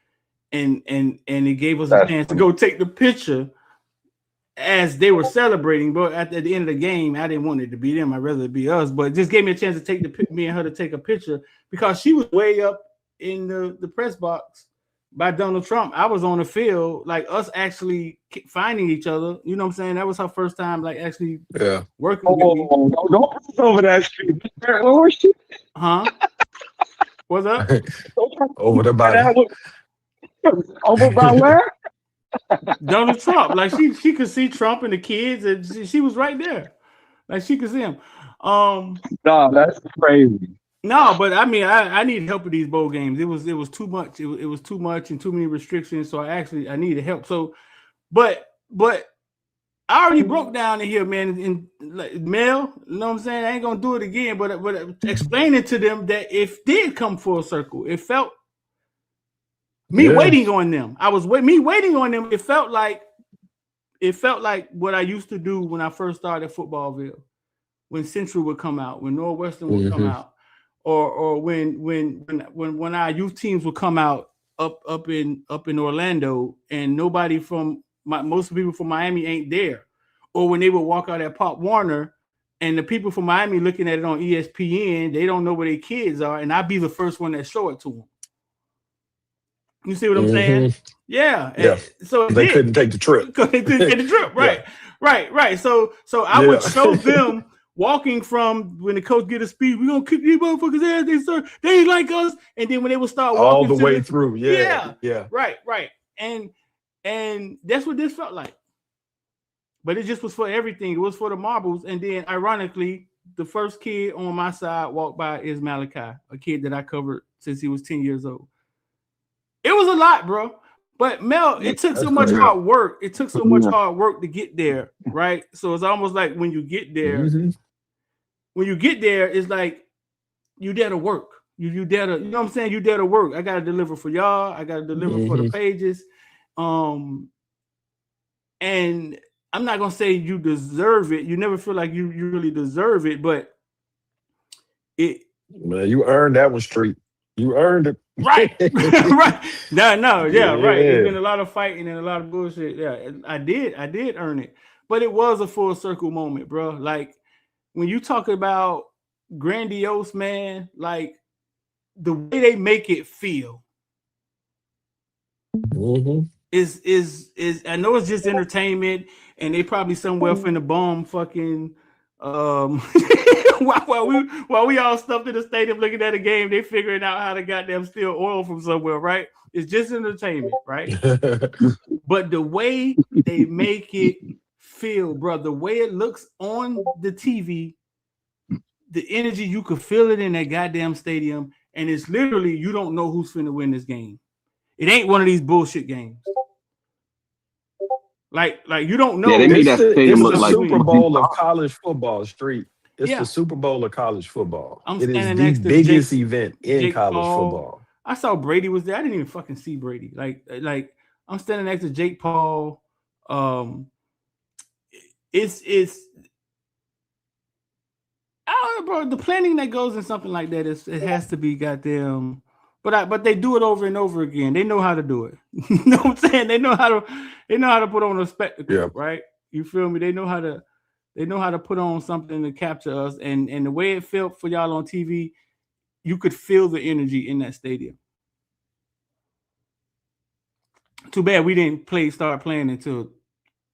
it gave us a chance to go take the picture as they were celebrating. But at the end of the game, I didn't want it to be them. I'd rather it be us. But it just gave me a chance to take me and her to take a picture because she was way up in the press box by Donald Trump. I was on the field, like us actually finding each other. You know what I'm saying? That was her first time, like actually working with me. Don't pass over that street. Where was she? Huh? What's up? Over the body. Over by where? Donald Trump. Like she could see Trump and the kids, and she was right there. Like she could see him. No, that's crazy. No, but I mean, I needed help with these bowl games. It was too much. It was too much and too many restrictions. So I needed help. So, but I already broke down in here, man. In like, Mel, you know what I'm saying? I ain't gonna do it again. But explaining to them that if did come full circle, it felt me waiting on them. Waiting on them. It felt like what I used to do when I first started Footballville, when Central would come out, when Northwestern would come out. Or when our youth teams would come out up in Orlando and nobody from most people from Miami ain't there, or when they would walk out at Pop Warner and the people from Miami looking at it on ESPN, they don't know where their kids are, and I'd be the first one that show it to them. You see what I'm saying? Yeah. Yeah. So they couldn't take the trip. They couldn't take the trip. Right. Yeah. Right. So I would show them walking from when the coach get a speed, we're gonna kick these motherfuckers ass. They ain't like us. And then when they would start walking all the way through. Yeah. Right. And that's what this felt like. But it just was for everything. It was for the marbles. And then ironically, the first kid on my side walked by is Malachi, a kid that I covered since he was 10 years old. It was a lot, bro. But Mel, it took so much hard work. It took so much hard work to get there, right? So it's almost like when you get there, it's like you dare to work. You dare to, you know what I'm saying? You dare to work. I gotta deliver for y'all. I gotta deliver for the pages. And I'm not gonna say you deserve it. You never feel like you really deserve it, but man, you earned that one, Street. You earned it. Right. Right. No, yeah, right. There's been a lot of fighting and a lot of bullshit. Yeah, I did earn it. But it was a full circle moment, bro. Like when you talk about grandiose, man, like the way they make it feel is I know it's just entertainment, and they probably somewhere finna bomb fucking while we all stuffed in the stadium looking at a game, they figuring out how to goddamn steal oil from somewhere, right? It's just entertainment, right? But the way they make it feel, bro, the way it looks on the TV, the energy, you could feel it in that goddamn stadium, and it's literally you don't know who's finna win this game. It ain't one of these bullshit games. Like you don't know. Yeah, they made that stadium look like Super Bowl of college football, Street. It's the Super Bowl of college football. It is the biggest event in college football. I saw Brady was there. I didn't even fucking see Brady. Like I'm standing next to Jake Paul. It's I don't know, bro. The planning that goes in something like that it has to be goddamn. But they do it over and over again. They know how to do it. You know what I'm saying? They know how to put on a spectacle, right? You feel me? They know how to put on something to capture us. And the way it felt for y'all on TV, you could feel the energy in that stadium. Too bad we didn't start playing until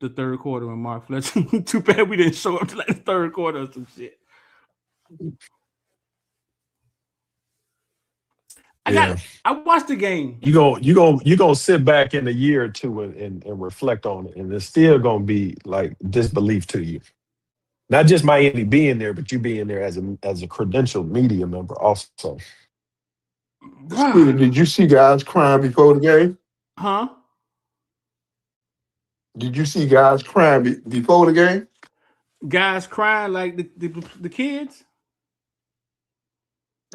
the third quarter when Mark Fletcher. Too bad we didn't show up to like the third quarter or some shit. I watched the game. You gonna sit back in a year or two and reflect on it, and it's still gonna be like disbelief to you. Not just Miami being there, but you being there as a credentialed media member also. Did you see guys crying before the game? Huh? Did you see guys crying before the game? Guys crying like the kids?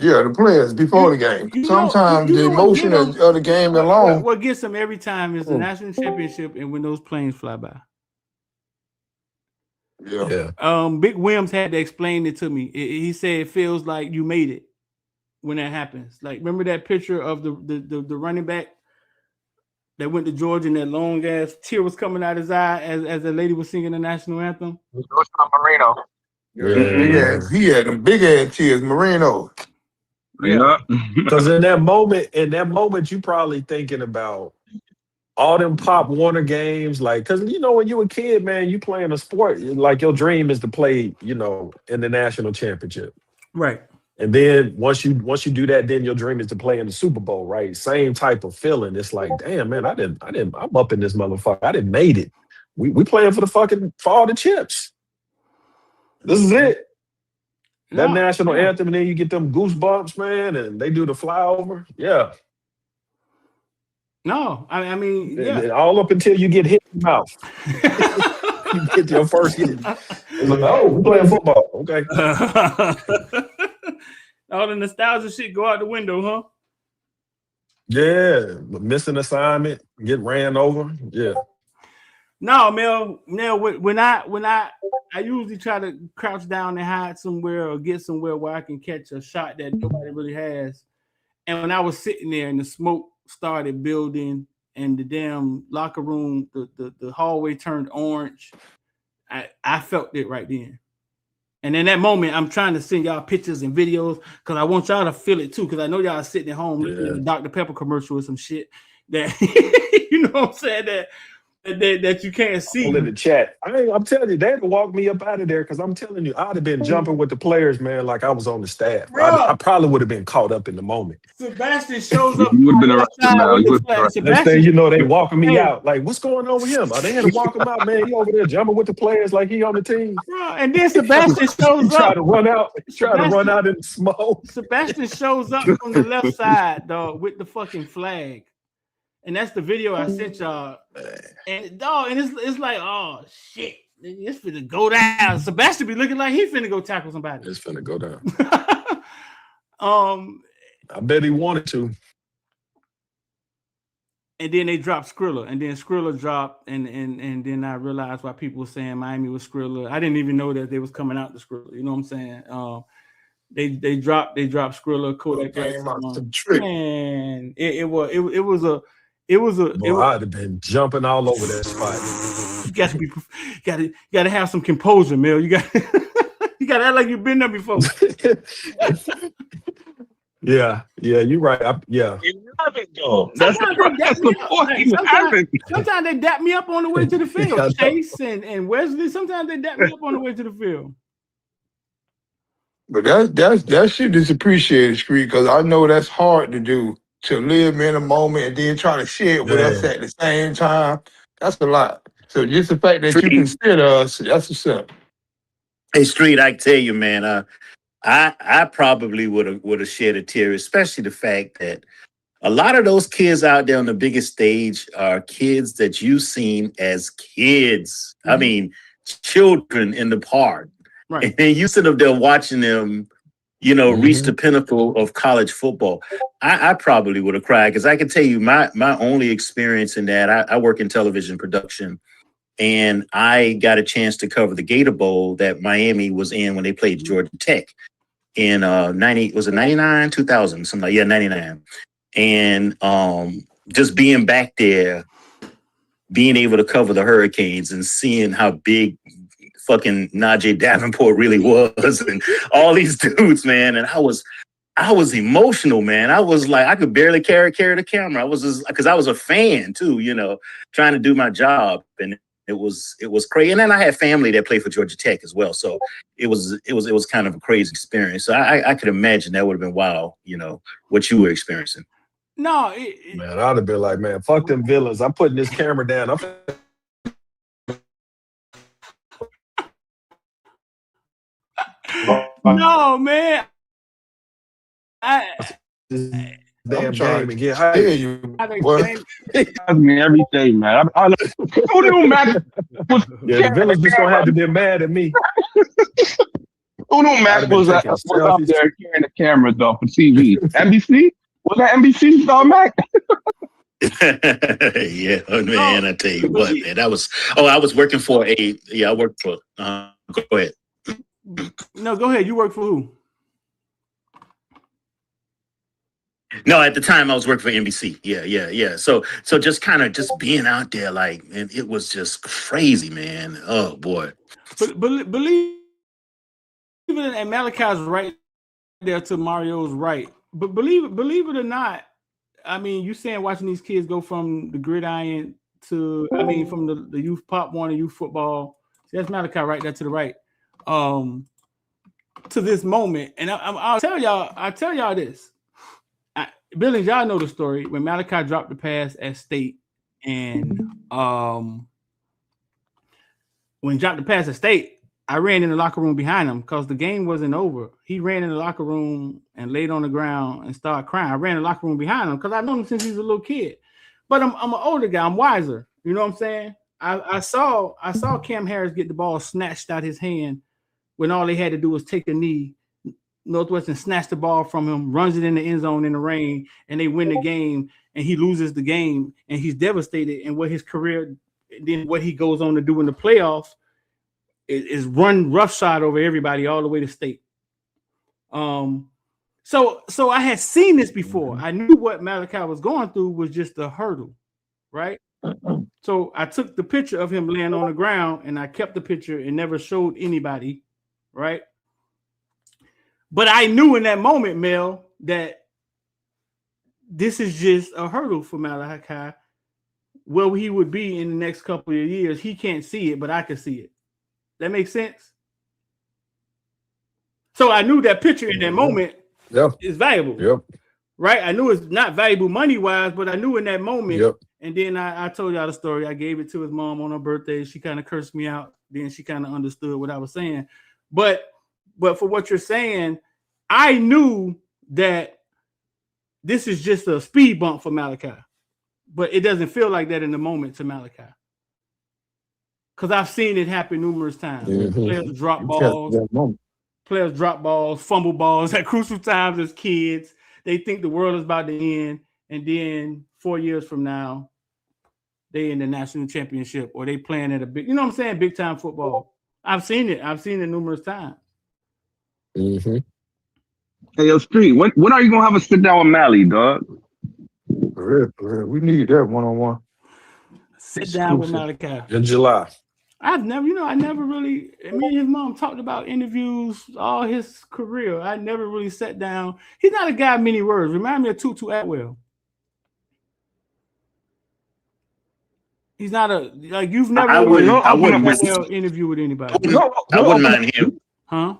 Yeah, the players before the game. Sometimes the emotion of the game alone. What gets them every time is the national championship and when those planes fly by. Yeah. Big Wims had to explain it to me. He said it feels like you made it when that happens. Like, remember that picture of the running back that went to Georgia and that long ass tear was coming out his eye as the lady was singing the national anthem? Marino. Yeah. He had them big ass tears, Marino. Yeah, because in that moment, you probably thinking about all them Pop Warner games, like, because when you a kid, man, you playing a sport, like your dream is to play, in the national championship, right? And then once you do that, then your dream is to play in the Super Bowl, right? Same type of feeling. It's like, damn, man, I'm up in this motherfucker. I didn't made it. We playing for all the chips. This is it. That national anthem, and then you get them goosebumps, man, and they do the flyover. Yeah. No, I mean, yeah. All up until you get hit in the mouth. You get your first hit. It's like, oh, we're playing football. Okay. All the nostalgia shit go out the window, huh? Yeah. Missing assignment, get ran over. Yeah. No, Mel, when I usually try to crouch down and hide somewhere or get somewhere where I can catch a shot that nobody really has. And when I was sitting there and the smoke started building and the damn locker room, the hallway turned orange, I felt it right then. And in that moment, I'm trying to send y'all pictures and videos because I want y'all to feel it too. Because I know y'all sitting at home listening to Dr. Pepper commercial or some shit. that you know what I'm saying, that you can't see. In the chat. I'm telling you, they had to walk me up out of there because I'm telling you, I'd have been jumping with the players, man, like I was on the staff. I probably would have been caught up in the moment. Sebastian shows up. You would have been arrested, with the flag. Next thing you know, they walking me out. Like, what's going on with him? They had to walk him out, man. He over there jumping with the players like he on the team. Bro, and then Sebastian shows up. Try to run out. Try to run out in the smoke. Sebastian shows up from the left side, dog, with the fucking flag. And that's the video I sent y'all. And dog, and it's like, oh shit, it's finna go down. Sebastian be looking like he finna go tackle somebody. It's finna go down. I bet he wanted to. And then they dropped Skrilla, and then Skrilla dropped, and then I realized why people were saying Miami was Skrilla. I didn't even know that they was coming out to Skrilla. You know what I'm saying? They dropped Skrilla, Kodak. And it was a. I'd have been jumping all over that spot. You got to have some composure, Mel. You got you got to act like you've been there before. Yeah, you're right. Sometimes they dap me up on the way to the field. Chase and Wesley. Sometimes they dap me up on the way to the field. But that shit is appreciated, Screed, because I know that's hard to do. To live in a moment and then try to share it with us at the same time, that's a lot. So just the fact that you consider us, that's what's up. Hey, Street, I tell you, man, I probably would have shed a tear, especially the fact that a lot of those kids out there on the biggest stage are kids that you've seen as kids. Mm-hmm. I mean, children in the park. Right. And you sit up there watching them, reach the pinnacle of college football. I probably would have cried because I can tell you my only experience in that, I work in television production, and I got a chance to cover the Gator Bowl that Miami was in when they played Georgia Tech in 99, 2000, something like 99. And just being back there, being able to cover the Hurricanes and seeing how big fucking Najee Davenport really was, and all these dudes, man. And I was emotional, man. I was like, I could barely carry the camera. I was just because I was a fan too, trying to do my job, and it was crazy. And then I had family that played for Georgia Tech as well, so it was kind of a crazy experience. So I could imagine that would have been wild, what you were experiencing. No, man, I'd have been like, man, fuck them villains. I'm putting this camera down. No, man. Damn game and get high. Me every day, man. Who knew Mac was? Yeah, the villains just gonna have to be mad at me. Who knew Mac was out there carrying the camera though for TV? NBC? Was that NBC, Mac? Yeah, man. I tell you what, man. I was working for I worked for. Go ahead. No, go ahead. You work for who? No, at the time I was working for NBC. Yeah. So just kind of just being out there, like, and it was just crazy, man. Oh boy. But believe it, and Malachi's right there to Mario's right. But believe it or not, I mean, you saying watching these kids go from the gridiron to, from the youth pop one and youth football. See, that's Malachi right there to the right. To this moment, and I'll tell y'all this. Billy, y'all know the story when Malachi dropped the pass at State, and when he dropped the pass at State, I ran in the locker room behind him because the game wasn't over. He ran in the locker room and laid on the ground and started crying. I ran in the locker room behind him because I've known him since he was a little kid. But I'm an older guy. I'm wiser. You know what I'm saying? I saw Cam Harris get the ball snatched out his hand when all they had to do was take a knee. Northwestern snatched the ball from him, runs it in the end zone in the rain, and they win the game, and he loses the game, and he's devastated. And what his career, then what he goes on to do in the playoffs is run roughshod over everybody all the way to State. So I had seen this before. I knew what Malachi was going through was just a hurdle, right? So I took the picture of him laying on the ground, and I kept the picture and never showed anybody, right? But I knew in that moment, Mel, that this is just a hurdle for Malachi. Where he would be in the next couple of years, he can't see it, but I can see it. That makes sense? So I knew that picture in that moment is valuable. Yep. Right? I knew it's not valuable money-wise, but I knew in that moment. Yep. And then I told y'all the story. I gave it to his mom on her birthday. She kind of cursed me out. Then she kind of understood what I was saying. But for what you're saying, I knew that this is just a speed bump for Malachi. But it doesn't feel like that in the moment to Malachi. Because I've seen it happen numerous times. Mm-hmm. Players drop balls, fumble balls at crucial times as kids. They think the world is about to end. And then 4 years from now, they in the national championship or they playing at a big, you know what I'm saying? Big time football. I've seen it. I've seen it numerous times. Mm-hmm. Hey, yo, Street, when are you going to have a sit down with Mally, dog? For real. We need that one-on-one. Sit down with Malachi. In July. I never really, me and his mom talked about interviews all his career. I never really sat down. He's not a guy of many words. Remind me of Tutu Atwell. He's not you've never I wouldn't interview with anybody. I wouldn't mind him. Huh?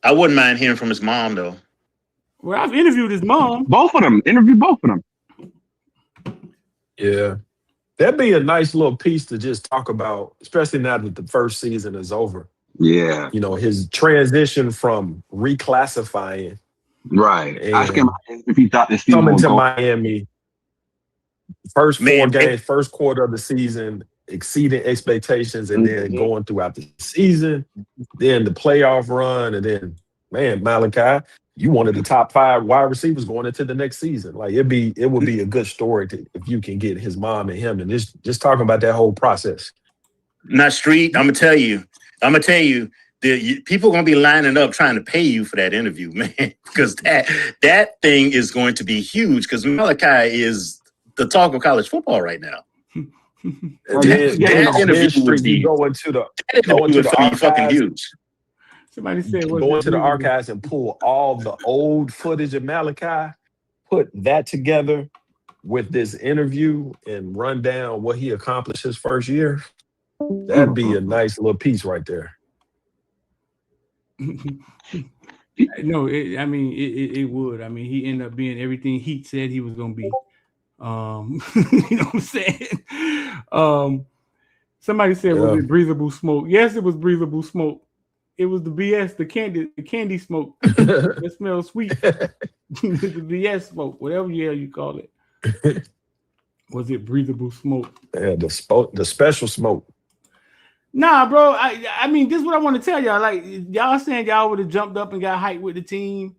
I wouldn't mind hearing from his mom though. Well, I've interviewed his mom. Both of them. Interview both of them. Yeah. That'd be a nice little piece to just talk about, especially now that the first season is over. Yeah. You know, his transition from reclassifying. Right. Ask him if he thought this season coming was to going. Miami. First 4 games, first quarter of the season, exceeding expectations, and then going throughout the season, then the playoff run, and then, man, Malachi, you one of the top 5 wide receivers going into the next season. Like it would be a good story if you can get his mom and him and just talking about that whole process. Not Street. I'm gonna tell you, the people are gonna be lining up trying to pay you for that interview, man, because that thing is going to be huge. Because Malachi is the talk of college football right now. That interview would be going to the archives. Fucking huge. Somebody said, go into the archives and pull all the old footage of Malachi, put that together with this interview and run down what he accomplished his first year. That'd be a nice little piece right there. No, it would. I mean, he ended up being everything he said he was going to be. You know what I'm saying? Somebody said, was it breathable smoke? Yes, it was breathable smoke. It was the BS, the candy smoke. It smells sweet. The BS smoke, whatever you call it. Was it breathable smoke? Yeah, the special smoke. Nah, bro. I mean, this is what I want to tell y'all. Like, y'all saying y'all would have jumped up and got hyped with the team.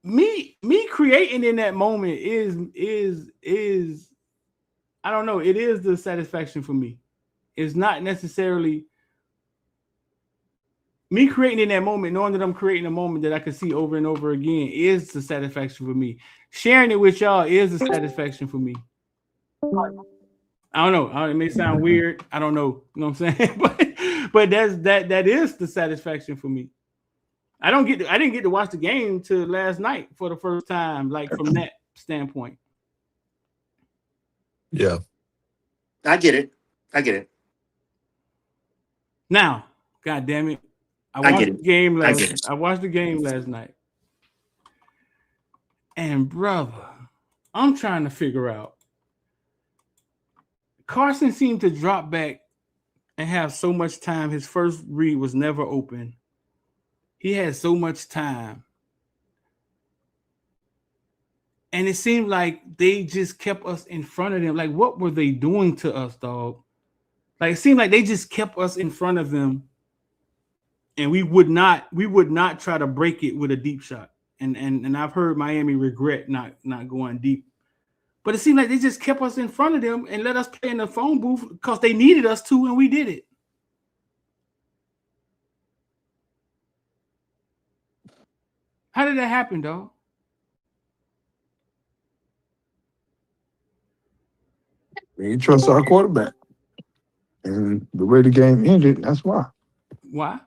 Me creating in that moment is I don't know. It is the satisfaction for me. It's not necessarily me creating in that moment, knowing that I'm creating a moment that I can see over and over again is the satisfaction for me. Sharing it with y'all is the satisfaction for me. I don't know. It may sound weird. I don't know. You know what I'm saying? but that is the satisfaction for me. I didn't get to watch the game till last night for the first time, like from that standpoint. Yeah. I get it. Now, God damn it. I watched the game last night. And brother, I'm trying to figure out. Carson seemed to drop back and have so much time. His first read was never open. He had so much time. And it seemed like they just kept us in front of them. Like, what were they doing to us, dog? Like, it seemed like they just kept us in front of them. And we would not try to break it with a deep shot. And I've heard Miami regret not going deep. But it seemed like they just kept us in front of them and let us play in the phone booth because they needed us to, and we did it. How did that happen, dog? We didn't trust our quarterback. And the way the game ended, that's why. Why?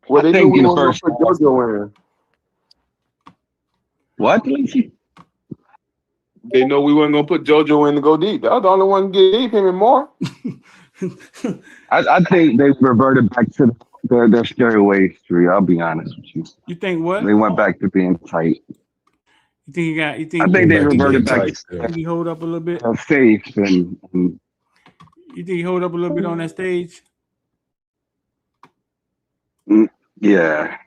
Well, they knew we were going to put JoJo in. What? They know we weren't gonna put JoJo in to go deep. That was the only one to get deep him and more. I think they reverted back to their scary ways, Street. I'll be honest with you. You think what? They went back to being tight. You think you got? You think? I think they reverted back to he hold up a little bit. Safe and. You think he hold up a little bit on that stage? Yeah.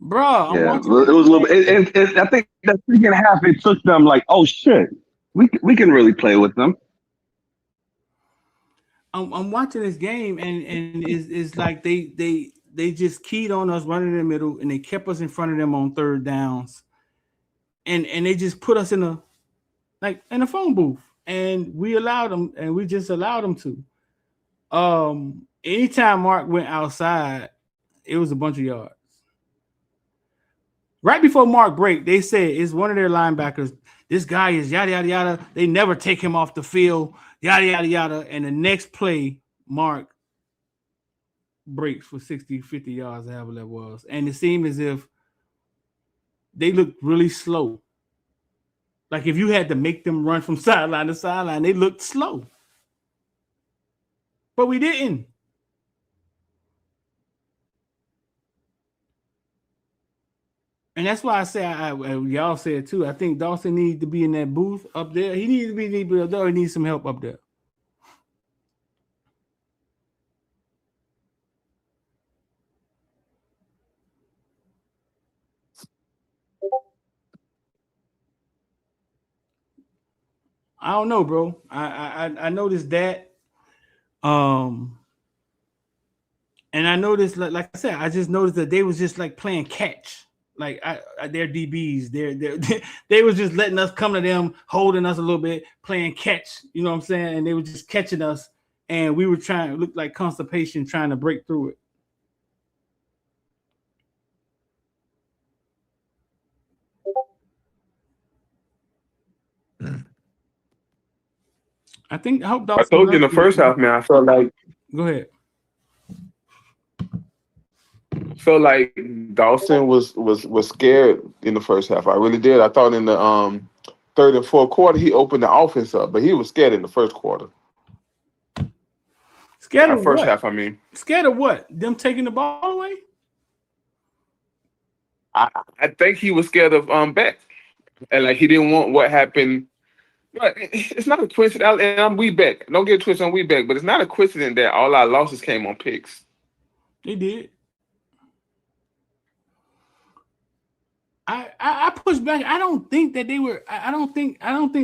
Bro, yeah, it was a little bit. I think that second half it took them like, oh shit, we can really play with them. I'm watching this game and it's like they just keyed on us running in the middle and they kept us in front of them on third downs, and they just put us in a phone booth and we just allowed them to. Anytime Mark went outside, it was a bunch of yards. Right before Mark break, they said it's one of their linebackers. This guy is yada, yada, yada. They never take him off the field, yada, yada, yada. And the next play, Mark breaks for 60, 50 yards, however that was. And it seemed as if they looked really slow. Like if you had to make them run from sideline to sideline, they looked slow. But we didn't. And that's why I say, y'all said too, I think Dawson needs to be in that booth up there. He needs to be up there. He needs some help up there. I don't know, bro. I noticed that. And I noticed, like I said, I just noticed that they was just like playing catch. Like their DBs, they was just letting us come to them, holding us a little bit, playing catch. You know what I'm saying? And they were just catching us, and we were trying to look like constipation, trying to break through it. I hope Dawson. I told you in the first half, man. I felt like. Go ahead. Felt like Dawson was scared in the first half. I really did. I thought in the third and fourth quarter he opened the offense up, but he was scared in the first quarter. Scared of first what? half, I mean. Scared of what? Them taking the ball away? I think he was scared of Beck, and like he didn't want what happened. But it's not a coincidence. And we Beck. Don't get twisted on we Beck, but it's not a coincidence that all our losses came on picks. They did. I pushed back. I don't think that they were. I don't think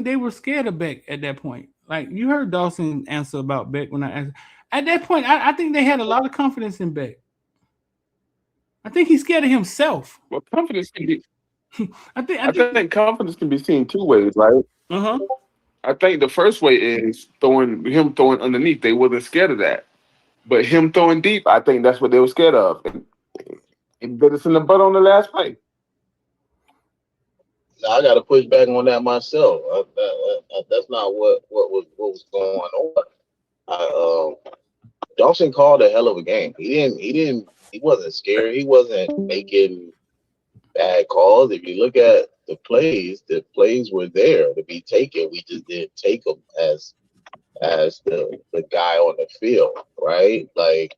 they were scared of Beck at that point. Like you heard Dawson answer about Beck when I asked. At that point, I think they had a lot of confidence in Beck. I think he's scared of himself. Well, confidence can be. I think confidence can be seen two ways, right? I think the first way is throwing underneath. They wasn't scared of that, but him throwing deep, I think that's what they were scared of. And bit us in the butt on the last play. I got to push back on that myself. That's not what was going on. Dawson called a hell of a game. He wasn't scared. He wasn't making bad calls. If you look at the plays were there to be taken. We just didn't take them as the guy on the field, right? Like,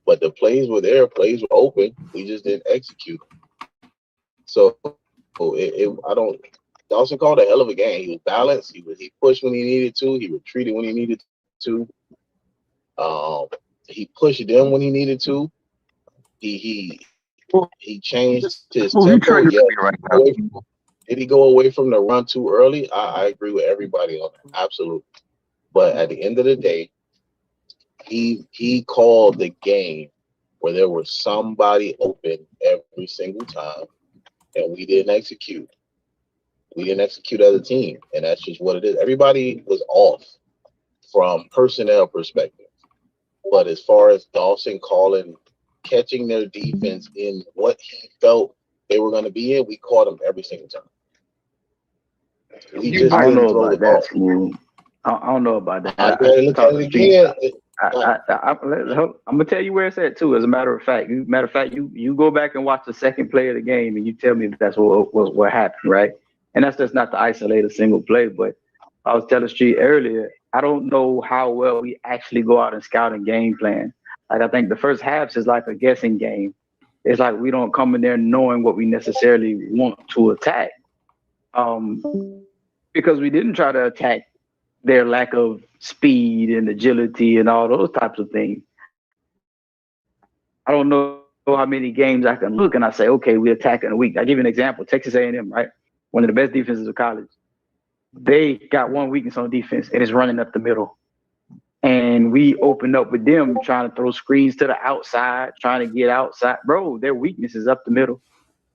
but the plays were there. Plays were open. We just didn't execute them. So. Dawson called a hell of a game. He was balanced. He pushed when he needed to. He retreated when he needed to. He pushed them when he needed to. He changed his tempo. Did he go away from the run too early? I agree with everybody on that. Absolutely. But at the end of the day, he called the game where there was somebody open every single time. And we didn't execute. We didn't execute as a team, and that's just what it is. Everybody was off from personnel perspective, but as far as Dawson catching their defense in what he felt they were going to be in, we caught them every single time. We just I don't didn't know throw about the ball. that, Smooth. I don't know about that. Look at it again. I'm gonna tell you where it's at too. As a matter of fact, you go back and watch the second play of the game, and you tell me if that's what happened, right? And that's just not to isolate a single play, but I was telling Street earlier, I don't know how well we actually go out and scout and game plan. Like, I think the first halves is like a guessing game. It's like we don't come in there knowing what we necessarily want to attack. Because we didn't try to attack their lack of speed and agility and all those types of things. I don't know how many games I can look and I say, okay, we attack in a week. I'll give you an example. Texas A&M, right? One of the best defenses of college. They got one weakness on defense, and it's running up the middle. And we opened up with them trying to throw screens to the outside, trying to get outside. Bro, their weakness is up the middle.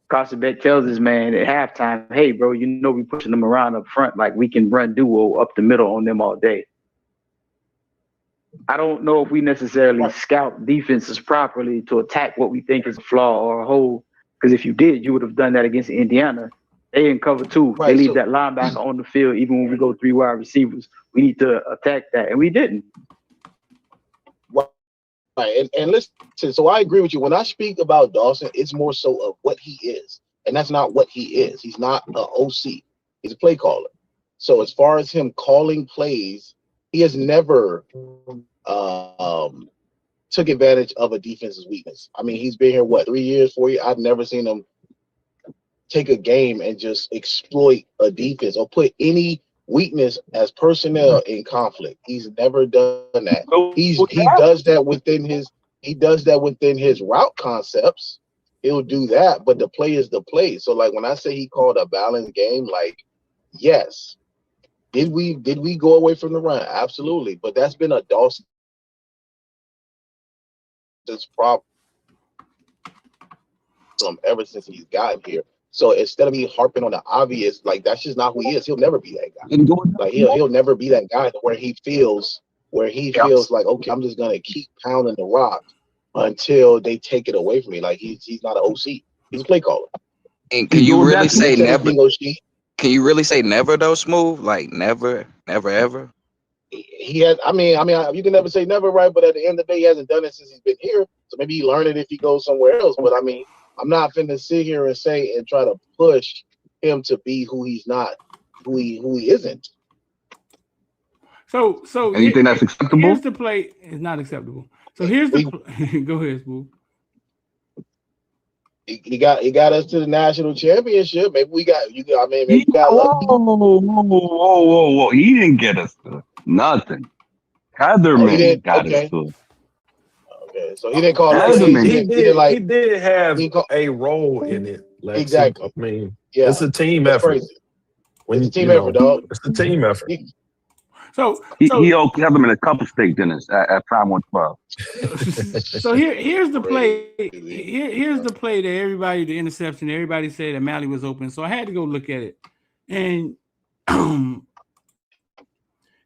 Carson Beck tells his man at halftime, hey, bro, you know we pushing them around up front. Like, we can run duo up the middle on them all day. I don't know if we necessarily scout defenses properly to attack what we think is a flaw or a hole. Because if you did, you would have done that against Indiana. They in cover two. They leave that linebacker on the field even when we go 3 wide receivers. We need to attack that, and we didn't. Right, and listen, so I agree with you. When I speak about Dawson, it's more so of what he is, and that's not what he is. He's not an OC. He's a play caller. So as far as him calling plays, he has never took advantage of a defense's weakness. I mean, he's been here, 3 years, 4 years? I've never seen him take a game and just exploit a defense or put any weakness as personnel in conflict. He's never done that. He does that within his route concepts. He'll do that, but the play is the play. So like when I say he called a balanced game, like, yes. Did we go away from the run? Absolutely. But that's been a Dawson's problem ever since he's gotten here. So instead of me harping on the obvious, like, that's just not who he is. He'll never be that guy. Like he'll never be that guy where he feels like, okay, I'm just gonna keep pounding the rock until they take it away from me. Like he's not an OC. He's a play caller. And can you really say never? Can you really say never though, Smooth? Like never, ever? He has. I mean, you can never say never, right? But at the end of the day, he hasn't done it since he's been here. So maybe he learned it if he goes somewhere else. But I mean, I'm not finna sit here and say and try to push him to be who he's not, who he isn't. So And you think that's acceptable? Here's the play. It's not acceptable. So here's the go ahead, Smooth. He got us to the national championship. Maybe we got you. I mean, maybe you got lucky. Whoa! He didn't get us to nothing. Heatherman got us to. Okay, so he didn't call it. He did have a role in it. Like, exactly. I mean, yeah, it's a team effort. It's a team effort, dog. It's a team effort. So he owed Heatherman a couple steak dinners at Prime 112. So here's the play. Here's the play that everybody, the interception, everybody said that Mally was open. So I had to go look at it. And and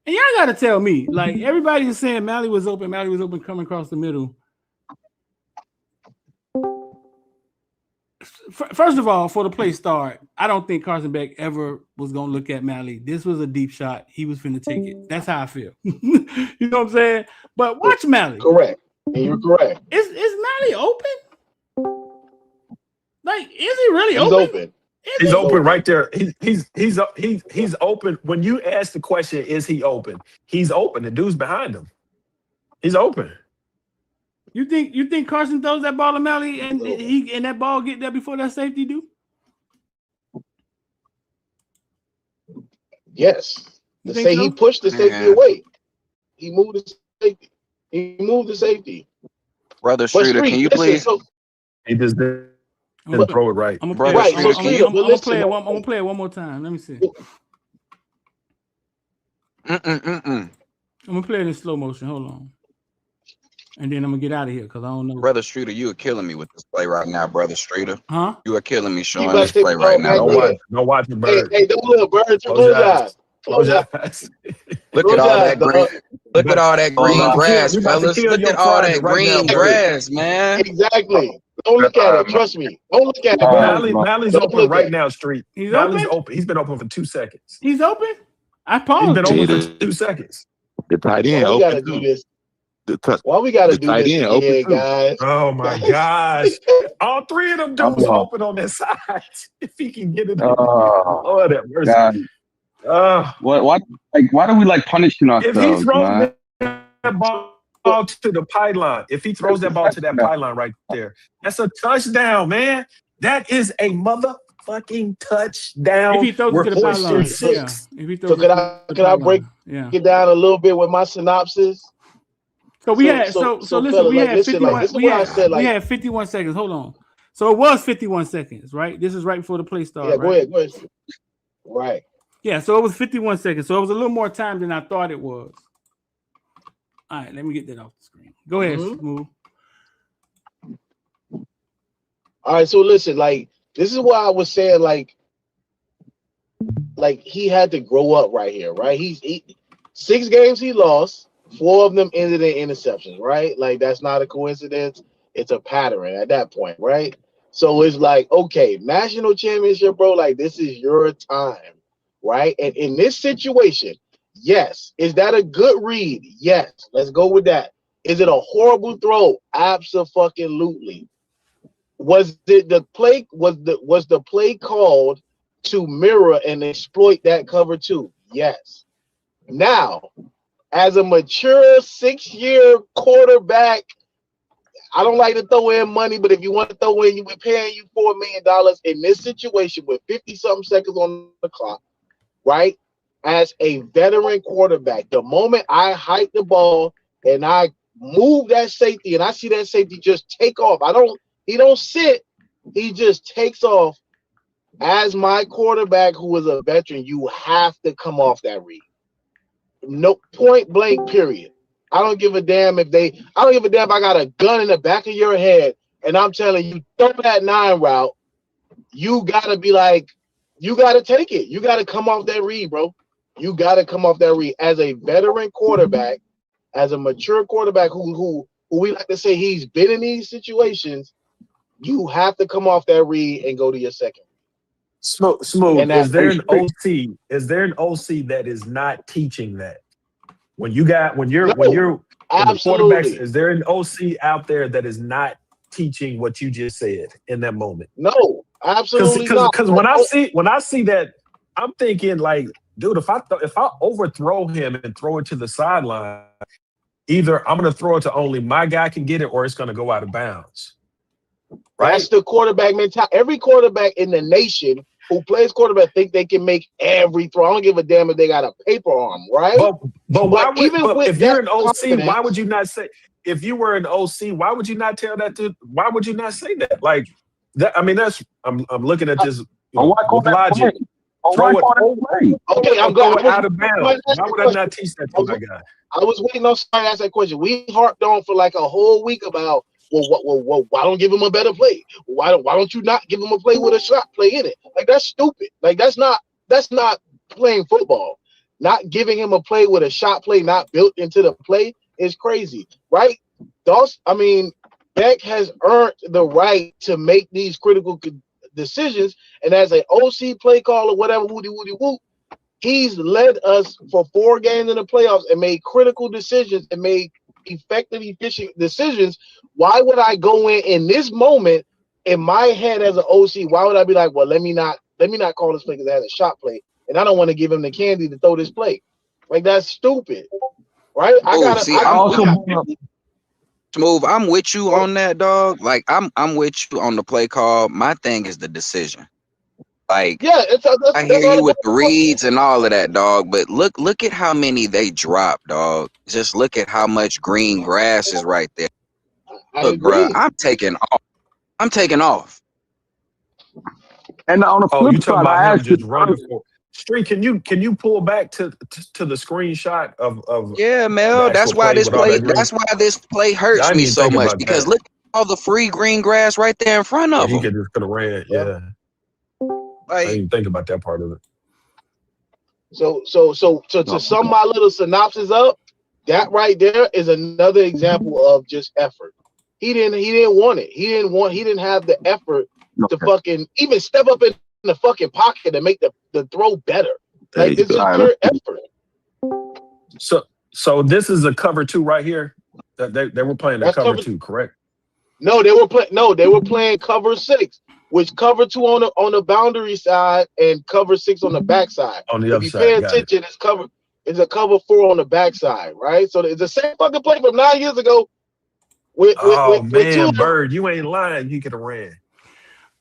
y'all gotta tell me, like, everybody is saying Mally was open coming across the middle. First of all, for the play start, I don't think Carson Beck ever was gonna look at Mally. This was a deep shot. He was finna take it. That's how I feel. You know what I'm saying? But watch Mally. Correct. You're correct. Is Mally open? Like, is he really He's open? open. He's open right there. He's open. When you ask the question, is he open? He's open. The dude's behind him. He's open. You think Carson throws that ball to Mally and that ball get there before that safety do? Yes. He pushed the safety away. He moved the safety. Brother Streeter, can you please? He just didn't throw it right. I'm gonna play it one more time. Let me see. I'm gonna play it in slow motion. Hold on. And then I'm gonna get out of here because I don't know. Brother Streeter, you are killing me with this play right now, Brother Streeter. Huh? You are killing me showing this play right now. Don't watch the bird. Hey, them little birds. Close eyes. Look at all that green. Look at all that green grass, fellas. Look at all that green grass, man. Exactly. Don't look at it. Trust me. Don't look at it. Mally's open right now, Street. Mally's open. He's been open for 2 seconds. He's open? I paused. He's been open for 2 seconds. The tight end. We gotta do this. Why we gotta the do tight this end open again, too. guys? Oh my gosh. All three of them dudes open on that side. If he can get it. Lord have mercy. God. Why do we like punishing If he ourselves, throws man? that ball to the pylon, if he throws that ball to that pylon right there, that's a touchdown, man. That is a motherfucking touchdown. If he throws it to the pylon, yeah. If he throws So it could to the I pylon, break it down a little bit with my synopsis? So we had so listen, fellas, we like, had 51. like, this is what I said. Like, we had 51 seconds. Hold on. So it was 51 seconds, right? This is right before the play started. yeah, go right? ahead. Right. Yeah, so it was 51 seconds. So it was a little more time than I thought it was. All right, let me get that off the screen. Go ahead, Smooth. All right, so listen, like, this is why I was saying, like he had to grow up right here, right? He's 6 games he lost, 4 of them ended in interceptions, right? Like, that's not a coincidence. It's a pattern at that point, right? So it's like, okay, national championship, bro, like, this is your time, right? And in this situation, yes. Is that a good read? Yes. Let's go with that. Is it a horrible throw? Abso-fucking-lutely. Was the play called to mirror and exploit that cover too? Yes. Now, as a mature 6-year quarterback, I don't like to throw in money, but if you want to throw in, we're paying you $4 million in this situation with 50-something seconds on the clock, right? As a veteran quarterback, the moment I hike the ball and I move that safety and I see that safety just take off, he don't sit, he just takes off. As my quarterback who is a veteran, you have to come off that read. No, point blank, period. I don't give a damn if I got a gun in the back of your head and I'm telling you, throw that 9 route. You gotta be like, you gotta take it. You gotta come off that read, bro. You gotta come off that read. As a veteran quarterback, as a mature quarterback who we like to say he's been in these situations, you have to come off that read and go to your second. Smooth. Is there an OC? Is there an OC that is not teaching that? When you're the quarterbacks, is there an OC out there that is not teaching what you just said in that moment? No, absolutely not. Because when I see that, I'm thinking like, dude, if I overthrow him and throw it to the sideline, either I'm going to throw it to only my guy can get it, or it's going to go out of bounds. Right? That's the quarterback mentality. Every quarterback in the nation who plays quarterback think they can make every throw. I don't give a damn if they got a paper arm, right? But if you're an OC, why would you not say? If you were an OC, why would you not tell that to? Why would you not say that? Like that. I mean, I'm looking at this with logic. Throw it. Okay, I'm going out of bounds. Why would I not teach that to my guy? I was waiting on somebody to ask that question. We harped on for like a whole week about, well, why don't give him a better play? Why don't you not give him a play with a shot play in it? Like, that's stupid. Like, that's not playing football. Not giving him a play with a shot play not built into the play is crazy, right? Beck has earned the right to make these critical decisions, and as an OC play caller, whatever, woody whoop, he's led us for 4 games in the playoffs and made critical decisions and made effective, efficient decisions. Why would I go in this moment in my head as an OC? Why would I be like, well, let me not call this play because it has a shot play, and I don't want to give him the candy to throw this play. Like, that's stupid, right? Smooth, I'm with you on that, dog. Like, I'm with you on the play call. My thing is the decision. Like, yeah, I hear you with the reads and all of that, dog. But look at how many they drop, dog. Just look at how much green grass is right there. Look, bro, I'm taking off. And on the flip you talking side, about him just running for Street? Can you pull back to the screenshot of? Yeah, Mel. That's why this play hurts me so much because look at all the free green grass right there in front of him. He could have ran. Yeah. I didn't even think about that part of it. So to sum my little synopsis up, that right there is another example of just effort. He didn't want it. He didn't have the effort to fucking even step up in the fucking pocket and make the throw better. Like, this is pure effort. So this is a cover 2 right here. They were playing the That's cover cover 2, correct? No, they were playing cover 6, which cover 2 on the boundary side and cover 6 on the back side. On the If other you side, pay got it. attention, it's a cover 4 on the back side, right? So it's the same fucking play from 9 years ago. With Man, two Bird, you ain't lying. You could have ran.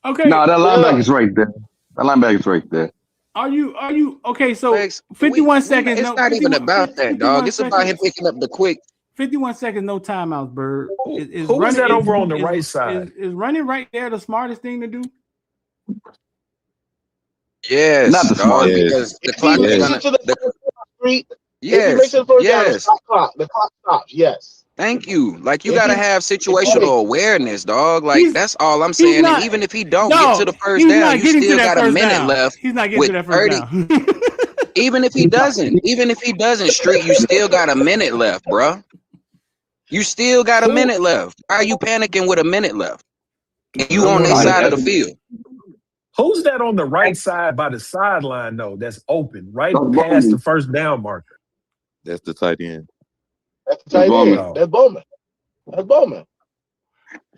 Okay. No, that linebacker's right there. That linebacker's right there. Are you okay? So Lex, 51 seconds. It's no, not even 51 about that, dog. It's about him picking up the quick. 51 seconds, no timeouts, Bird. Who was that over on the right side? Is running right there the smartest thing to do? Yes, Not the dog, smartest. because the clock is gonna. If he makes it first down, the clock stops. Yes. Thank you. Like you If gotta he- have situational awareness, dog. Like He's- that's all I'm saying. not- And even if he don't No, get to the first he's down, not you getting to still that got a first minute down. left. He's not getting with to that first 30. down. Even if he doesn't, Street, you still got a minute left, bro. You still got a minute left. Why are you panicking with a minute left? And you on their side of the field. Who's that on the right side by the sideline, though, that's open, right past the first down marker? That's the tight end. That's the tight end. That's Bowman. That's Bowman.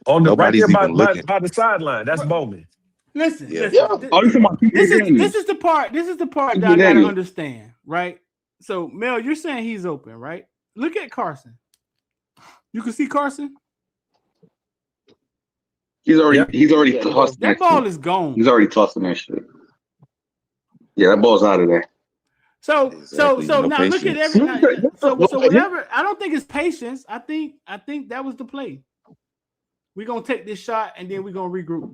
On the right Nobody's there even looking. by the sideline. That's Bowman. Listen, Yeah. this is the part that I gotta understand, right? So Mel, you're saying he's open, right? Look at Carson. You can see Carson. He's already tossed That ball is gone. He's already tossing that shit. Yeah, that ball's out of there. So Exactly, no now look at patience. every so whatever. I don't think it's patience. I think that was the play. We're gonna take this shot and then we're gonna regroup.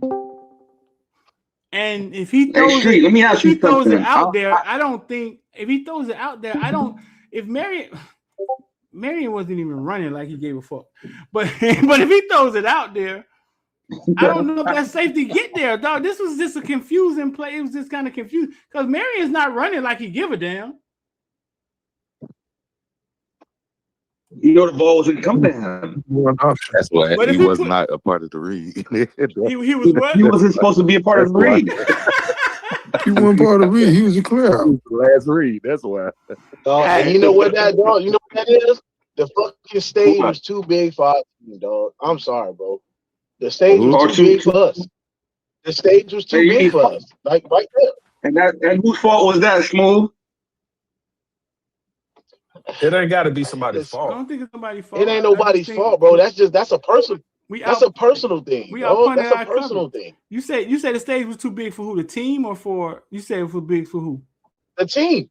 And if he throws Street, let me ask you throws it something. out there, I don't think if he throws it out there, I don't if Marion wasn't even running like he gave a fuck. But if he throws it out there, I don't know if that's safe to get there, dog. This was just a confusing play. It was just kind of confused because Marion's not running like he give a damn. You know the ball wasn't coming to him. That's why But he if he was put- not a part of the read. He was what? He wasn't supposed to be a part of the read. He wasn't part of it. He was a clear out. The last read. That's why. And you know what that dog? You know what that is? The fucking stage was too big for our team, dog. I'm sorry, bro. The stage was too big for us. The stage was too big for us. Like right there. And whose fault was that, Smooth? It ain't got to be somebody's I fault. don't think it's somebody's fault. It ain't nobody's fault, bro. That's a personal. That's a personal thing. We bro. outpunted That's a our personal cover. thing. You said the stage was too big for who? The team or for you said it was big for who? The team.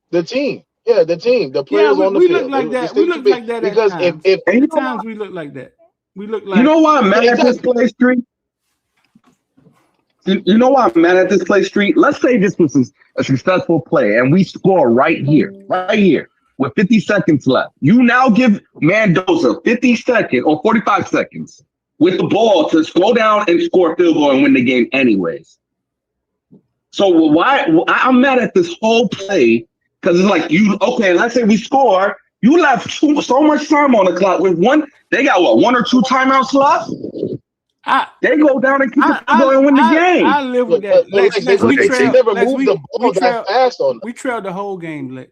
Yeah, the team. The players on the we field. look like The that. stage We too look big. like that Because at times. if At times we look like that. We look like You know why I'm mad at this play, Street? You know why I'm mad at this play, Street? Let's say this was a successful play and we score right here, with 50 seconds left. You now give Mendoza 50 seconds or 45 seconds with the ball to go down and score a field goal and win the game anyways. So why I'm mad at this whole play because it's like let's say we score. You left so much time on the clock with they got 1 or 2 timeouts left. They go down and keep the field goal and win the game. I live with that. We trailed the whole game, Lex.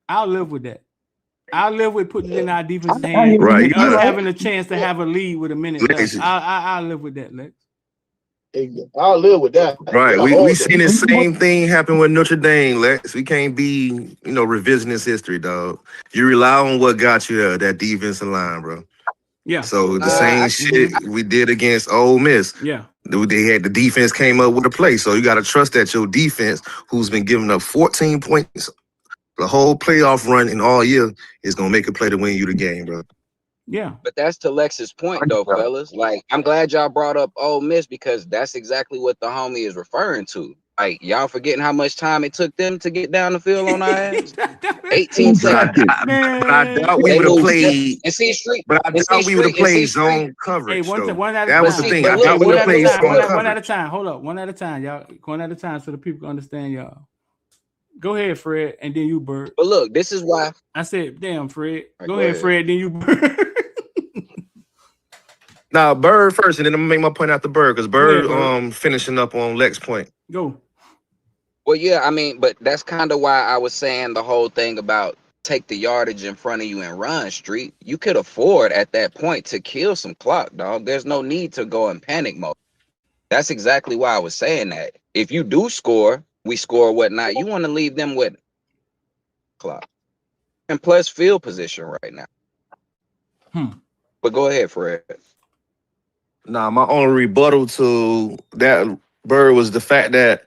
I'll live with that. I'll live with putting it in our defense's hands. Right. Us having a chance to have a lead with a minute left. I'll live with that, Lex. I'll live with that. Right. We seen the same thing happen with Notre Dame, Lex. We can't be, revisionist history, dog. You rely on what got you there, that defensive line, bro. Yeah. So the same shit we did against Ole Miss. Yeah. They had the defense came up with a play. So you got to trust that your defense, who's been giving up 14 points the whole playoff run and all year, is going to make a play to win you the game, bro. Yeah. But that's to Lex's point, though, fellas. Like, I'm glad y'all brought up Ole Miss because that's exactly what the homie is referring to. Like, y'all forgetting how much time it took them to get down the field on our ass? 18 seconds. But I doubt we would have played. And see, Street. But I doubt we would have played zone coverage. Hey, though. one at a That time. was the thing. I doubt we would have played zone one coverage. at a time. Hold up. One at a time, y'all. One at a time so the people can understand y'all. Go ahead, Fred, and then you, Bert. But look, this is why. I said, damn, Fred. Right, go ahead, Fred, then you, Bert. Now, Bird first, and then I'm gonna make my point after Bird, because Bird Bird. finishing up on Lex's point. Go. Well, yeah, I mean, but that's kind of why I was saying the whole thing about take the yardage in front of you and run, Street. You could afford at that point to kill some clock, dog. There's no need to go in panic mode. That's exactly why I was saying that. If you do score, we score whatnot. You want to leave them with clock and plus field position right now. But go ahead, Fred. Nah, my only rebuttal to that Bird was the fact that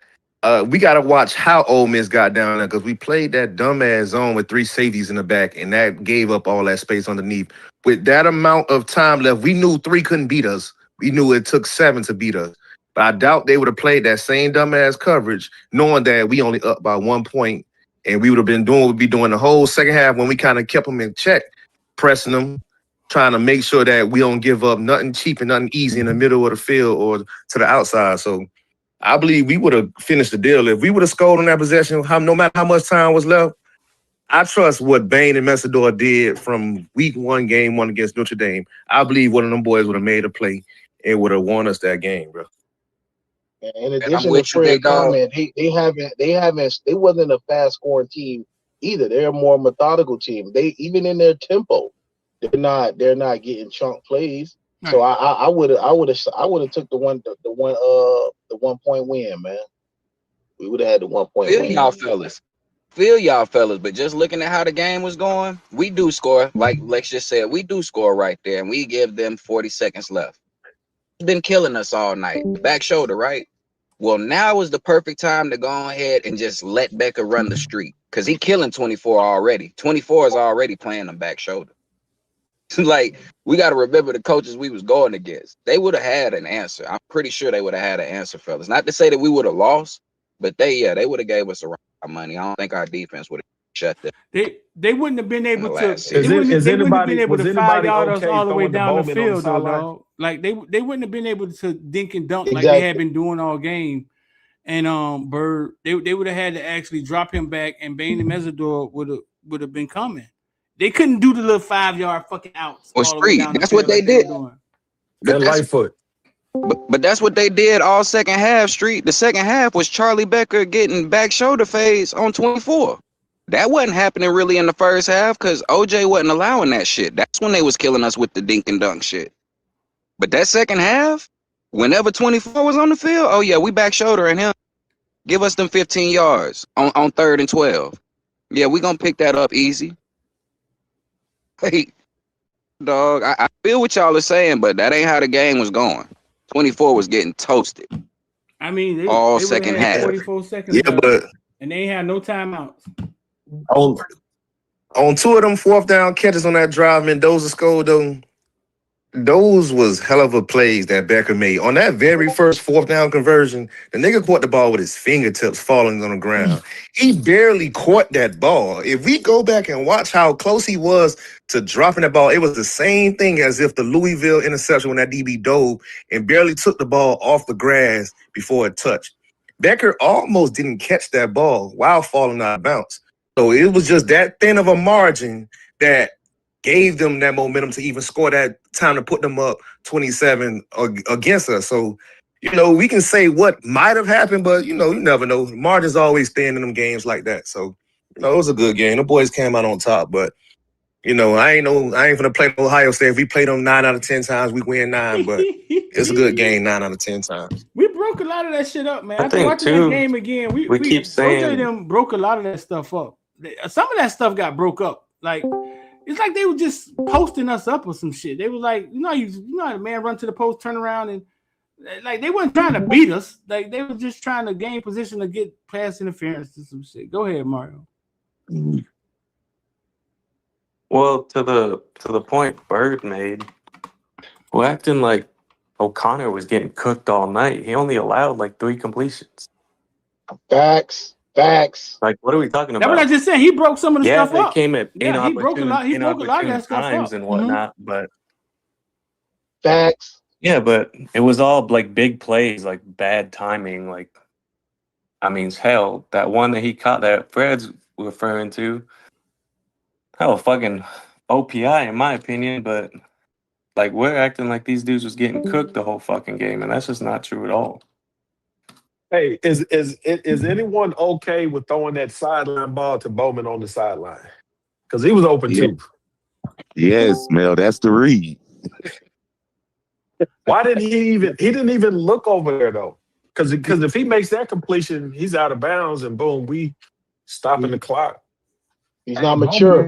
we got to watch how Ole Miss got down there because we played that dumbass zone with 3 safeties in the back, and that gave up all that space underneath. With that amount of time left, we knew 3 couldn't beat us. We knew it took 7 to beat us. But I doubt they would have played that same dumbass coverage, knowing that we only up by 1 point, and we would have been doing what we'd be doing the whole second half when we kind of kept them in check, pressing them, trying to make sure that we don't give up nothing cheap and nothing easy in the middle of the field or to the outside. So I believe we would have finished the deal. If we would have scored on that possession, no matter how much time was left, I trust what Bain and Messador did from week 1, game 1 against Notre Dame. I believe one of them boys would have made a play and would have won us that game, bro. In addition to Fred's comment, they wasn't a fast scoring team either. They're a more methodical team. They even in their tempo, they're not getting chunk plays. Right. So I would have took the 1 point win, man. We would have had the 1 point win. Feel y'all fellas, but just looking at how the game was going, we do score. Like Lex just said, we do score right there, and we give them 40 seconds left. It's been killing us all night. Back shoulder, right? Well, now is the perfect time to go ahead and just let Becker run the street because he killing 24 already. 24 is already playing them back shoulder. Like, we got to remember the coaches we was going against. They would have had an answer. I'm pretty sure they would have had an answer, fellas. Not to say that we would have lost, but they would have gave us a run of money. I don't think our defense would have shut them. They wouldn't have been able to. Is anybody okay all the way throwing down the Bowman field, on the though, sideline? dog. Like they wouldn't have been able to dink and dunk like they had been doing all game. And Bird, they would have had to actually drop him back, and Bain and Messador would have been coming. They couldn't do the little 5-yard fucking outs. Or street. That's what they did. That Lightfoot. But that's what they did all second half, Street. The second half was Charlie Becker getting back shoulder phase on 24. That wasn't happening really in the first half because OJ wasn't allowing that shit. That's when they was killing us with the dink and dunk shit. But that second half, whenever 24 was on the field, oh yeah, we back shouldering him. Give us them 15 yards on 3rd and 12. Yeah, we gonna pick that up easy. Hey, dog, I feel what y'all are saying, but that ain't how the game was going. 24 was getting toasted. I mean, they second half. 44 seconds. Yeah, but and they had no timeouts. On 2 of them 4th down catches on that drive, Mendoza scored them. Those was hell of a plays that Becker made. On that very first 4th down conversion, the nigga caught the ball with his fingertips falling on the ground. He barely caught that ball. If we go back and watch how close he was to dropping that ball, it was the same thing as if the Louisville interception when that DB dove and barely took the ball off the grass before it touched. Becker almost didn't catch that ball while falling out of bounds. So it was just that thin of a margin that gave them that momentum to even score that time to put them up 27 against us. So, we can say what might have happened, but, you never know. The margin's always thin in them games like that. So, it was a good game. The boys came out on top, but, I ain't going to play Ohio State. If we play them 9 out of 10 times, we win 9, but it's a good game 9 out of 10 times. We broke a lot of that shit up, man. I think, watching too, that game again, we keep saying OJ them broke a lot of that stuff up. Some of that stuff got broke up. Like, it's like they were just posting us up or some shit. They were like, you know how the man run to the post, turn around, and like they weren't trying to beat us. Like they were just trying to gain position to get pass interference and some shit. Go ahead, Mario. Well, to the point Bird made, we're acting like O'Connor was getting cooked all night. He only allowed like 3 completions. Facts. Like, what are we talking about? That's what I just said. He broke some of the stuff up. They came at he broke a lot. He broke a lot of that stuff times up and whatnot. But facts. Yeah, but it was all like big plays, like bad timing. Like, I mean, hell, that one that he caught that Fred's referring to, hell, fucking OPI in my opinion. But like, we're acting like these dudes was getting cooked the whole fucking game, and that's just not true at all. Hey, is anyone okay with throwing that sideline ball to Bowman on the sideline? Because he was open too. Yes, Mel, that's the read. Why didn't he didn't even look over there though? Because if he makes that completion, he's out of bounds and boom, we stopping the clock. He's not mature.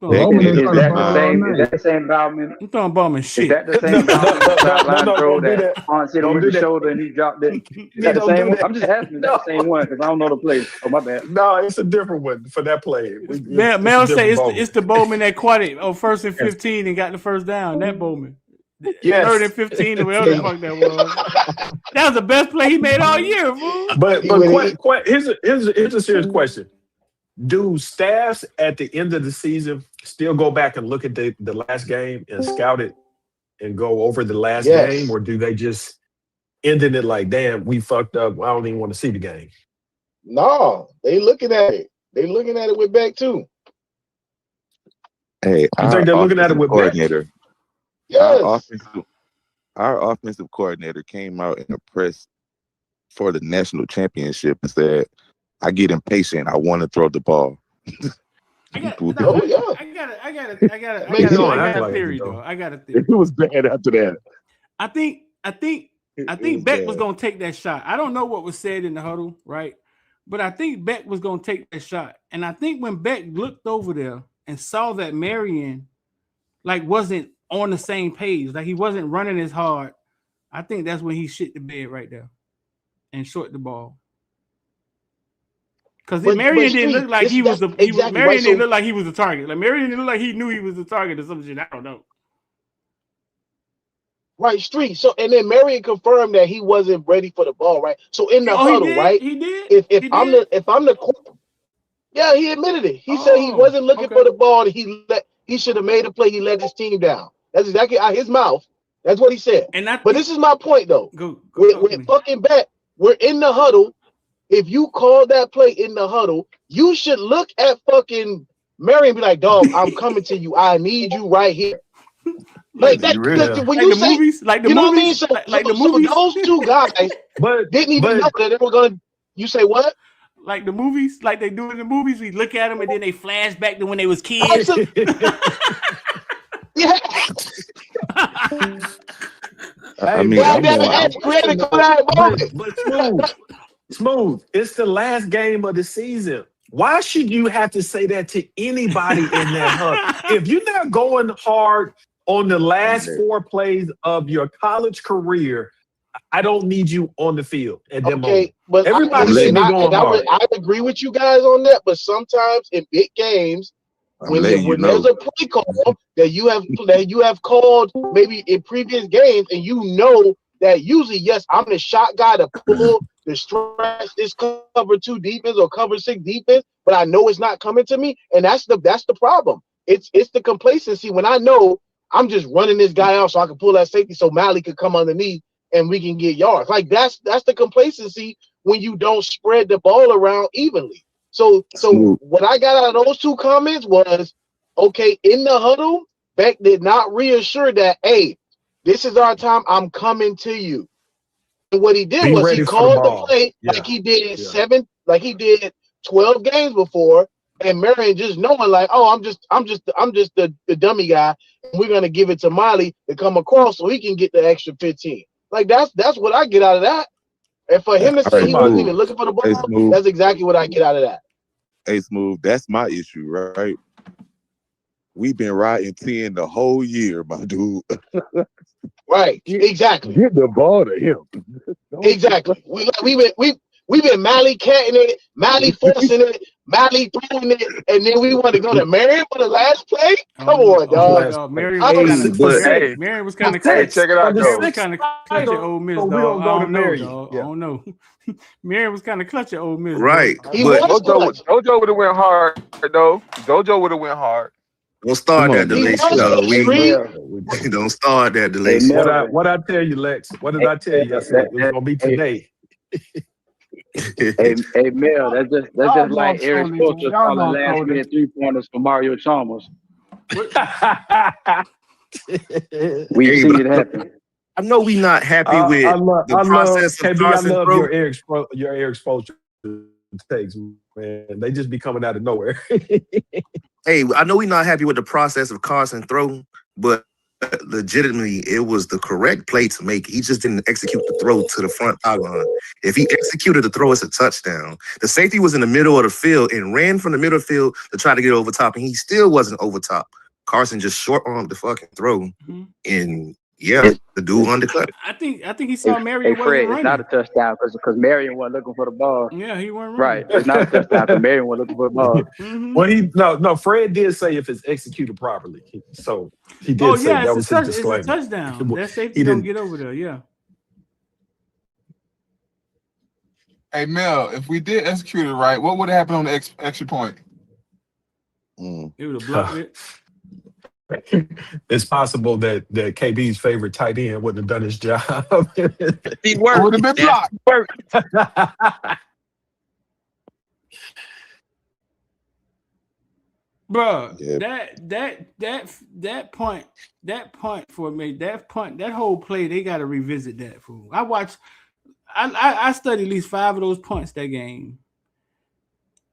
Is that the same Bowman? I'm throwing Bowman shit. Is that the same Bowman sideline throw don't do that Vaughn hit him with his shoulder and he dropped it? Is that the same one? I'm just asking. Is that the same one? Because I don't know the play. Oh, my bad. No, it's a different one for that play. Mel say it's the Bowman that caught it on 1st and 15 and got the first down. That Bowman. Yes. 3rd and 15 or whatever the fuck that was. That was the best play he made all year, fool. But here's a serious question. Do staffs at the end of the season still go back and look at the last game and scout it and go over the last game, or do they just end it like, damn, we fucked up, I don't even want to see the game? No, they looking at it. They looking at it with Beck too. Hey, you think they're looking at it with coordinator? Beck? Yes. Our offensive coordinator came out in a press for the national championship and said, I get impatient. I want to throw the ball. I got a theory though. I got a theory. It was bad after that. I think Beck was gonna take that shot. I don't know what was said in the huddle, right? But I think Beck was gonna take that shot. And I think when Beck looked over there and saw that Marion wasn't on the same page, like he wasn't running as hard, I think that's when he shit the bed right there and short the ball. Because Marion didn't look like he was Marion didn't look like he was the target. Like Marion didn't look like he knew he was the target or some shit. I don't know. Right, Street. So and then Marion confirmed that he wasn't ready for the ball, right? So in the huddle, right? He did. If I'm the yeah, he admitted it. He said he wasn't looking for the ball. He should have made a play. He let his team down. That's exactly out his mouth. That's what he said. But this is my point though. With fucking Beck, we're in the huddle. If you call that play in the huddle, you should look at fucking Mary and be like, dog, I'm coming to you. I need you right here. Like that, when you say, movies, like the you know movies, what I mean? So, like the so movies. those two guys didn't even know that they were gonna. You say what? Like the movies, like they do in the movies. We look at them and then they flash back to when they was kids. Yeah. I mean, but Smooth. It's the last game of the season. Why should you have to say that to anybody in that hunt? If you're not going hard on the last 4 plays of your college career, I don't need you on the field at that moment. But everybody should be going hard. I agree with you guys on that, but sometimes in big games, when there's a play call that you have called maybe in previous games, and you know that usually, yes, I'm the shot guy to pull the stretch this cover 2 defense or cover 6 defense, but I know it's not coming to me, and that's the problem. It's the complacency when I know I'm just running this guy out so I can pull that safety so Mally could come underneath and we can get yards. Like that's the complacency when you don't spread the ball around evenly. So what I got out of those 2 comments was, okay, in the huddle, Beck did not reassure that, hey, this is our time. I'm coming to you. And what he did was he called the play like he did 12 games before, and Marion just knowing like, oh, I'm just the dummy guy, and we're gonna give it to Miley to come across so he can get the extra 15. Like that's what I get out of that. And for him to say he wasn't even looking for the ball, that's exactly what I get out of that. Hey, Smooth, that's my issue, right? We've been riding 10 the whole year, my dude. Right, exactly. Get the ball to him. Exactly. We've been Mally catting it, Mally forcing it, Mally throwing it, and then we want to go to Marion for the last play. Come on, dog. Marion was kind of Hey, check it out, though. Marion was kind of clutch at Ole Miss, dog. We don't go to Marion. Dog. I don't know. Marion was kind of clutch at Ole Miss. Right. Dojo would have went hard, though. Dojo would have went hard. Don't start that delay show. We don't start that delay show. What I tell you, Lex? What did I tell you? I said it was gonna be today. Hey Mel, that's just like Eric Spoelstra calling last minute 3-pointers for Mario Chalmers. We've seen it happen. I know we not happy with the process of Carson's I love growth. your Eric Spoelstra takes, man. They just be coming out of nowhere. Hey, I know we're not happy with the process of Carson throw, but legitimately, it was the correct play to make. He just didn't execute the throw to the front pylon. If he executed the throw, it's a touchdown. The safety was in the middle of the field and ran from the middle of the field to try to get over top, and he still wasn't over top. Carson just short-armed the fucking throw, and yeah, the dude undercut. I think he saw Marion Hey, Fred, wasn't it's not a running. touchdown because Marion wasn't looking for the ball. Yeah, he wasn't Right. running. It's not a touchdown because Marion wasn't looking for the ball. Mm-hmm. No, Fred did say if it's executed properly. So he did Oh say yeah, that it's was a his disclaimer. touchdown. That safety He don't didn't. get over there. Yeah. Hey Mel, if we did execute it right, what would have happened on the extra point? It would have blocked it. It's possible that KB's favorite tight end wouldn't have done his job. He worked. Would have been blocked. Bro, Yeah. that punt for me, that whole play, they got to revisit that fool. I studied at least 5 of those punts that game,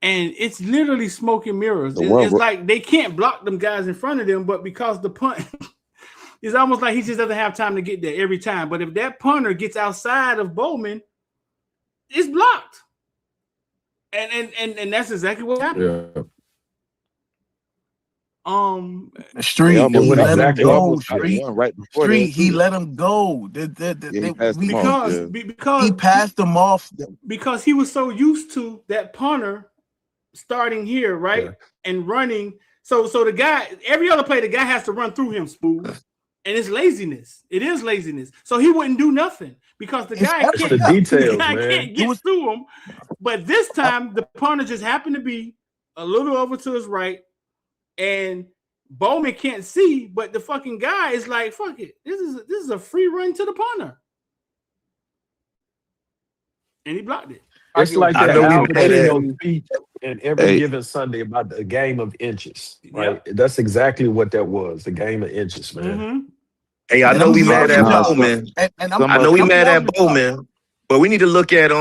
and it's literally smoke and mirrors. It's like they can't block them guys in front of them, but because the punt, it's almost like he just doesn't have time to get there every time. But if that punter gets outside of Bowman, it's blocked, and that's exactly what happened. Yeah. Street, he let him go. Street, he let him go. Because he passed him off because he was so used to that punter starting here, right, and running. So the guy, every other play, the guy has to run through him, smooth, and it's laziness. It is laziness. So he wouldn't do nothing because the guy can't. The details, the guy man. can't get through him. But this time, the punter just happened to be a little over to his right. And Bowman can't see, but the fucking guy is like, fuck it. This is a free run to the punter. And he blocked it. It's like that Al Pacino speech in every given Sunday about the game of inches. Right? That's exactly what that was. The game of inches, man. Hey, I know we mad at Bowman. I know we mad at Bowman, but we need to look at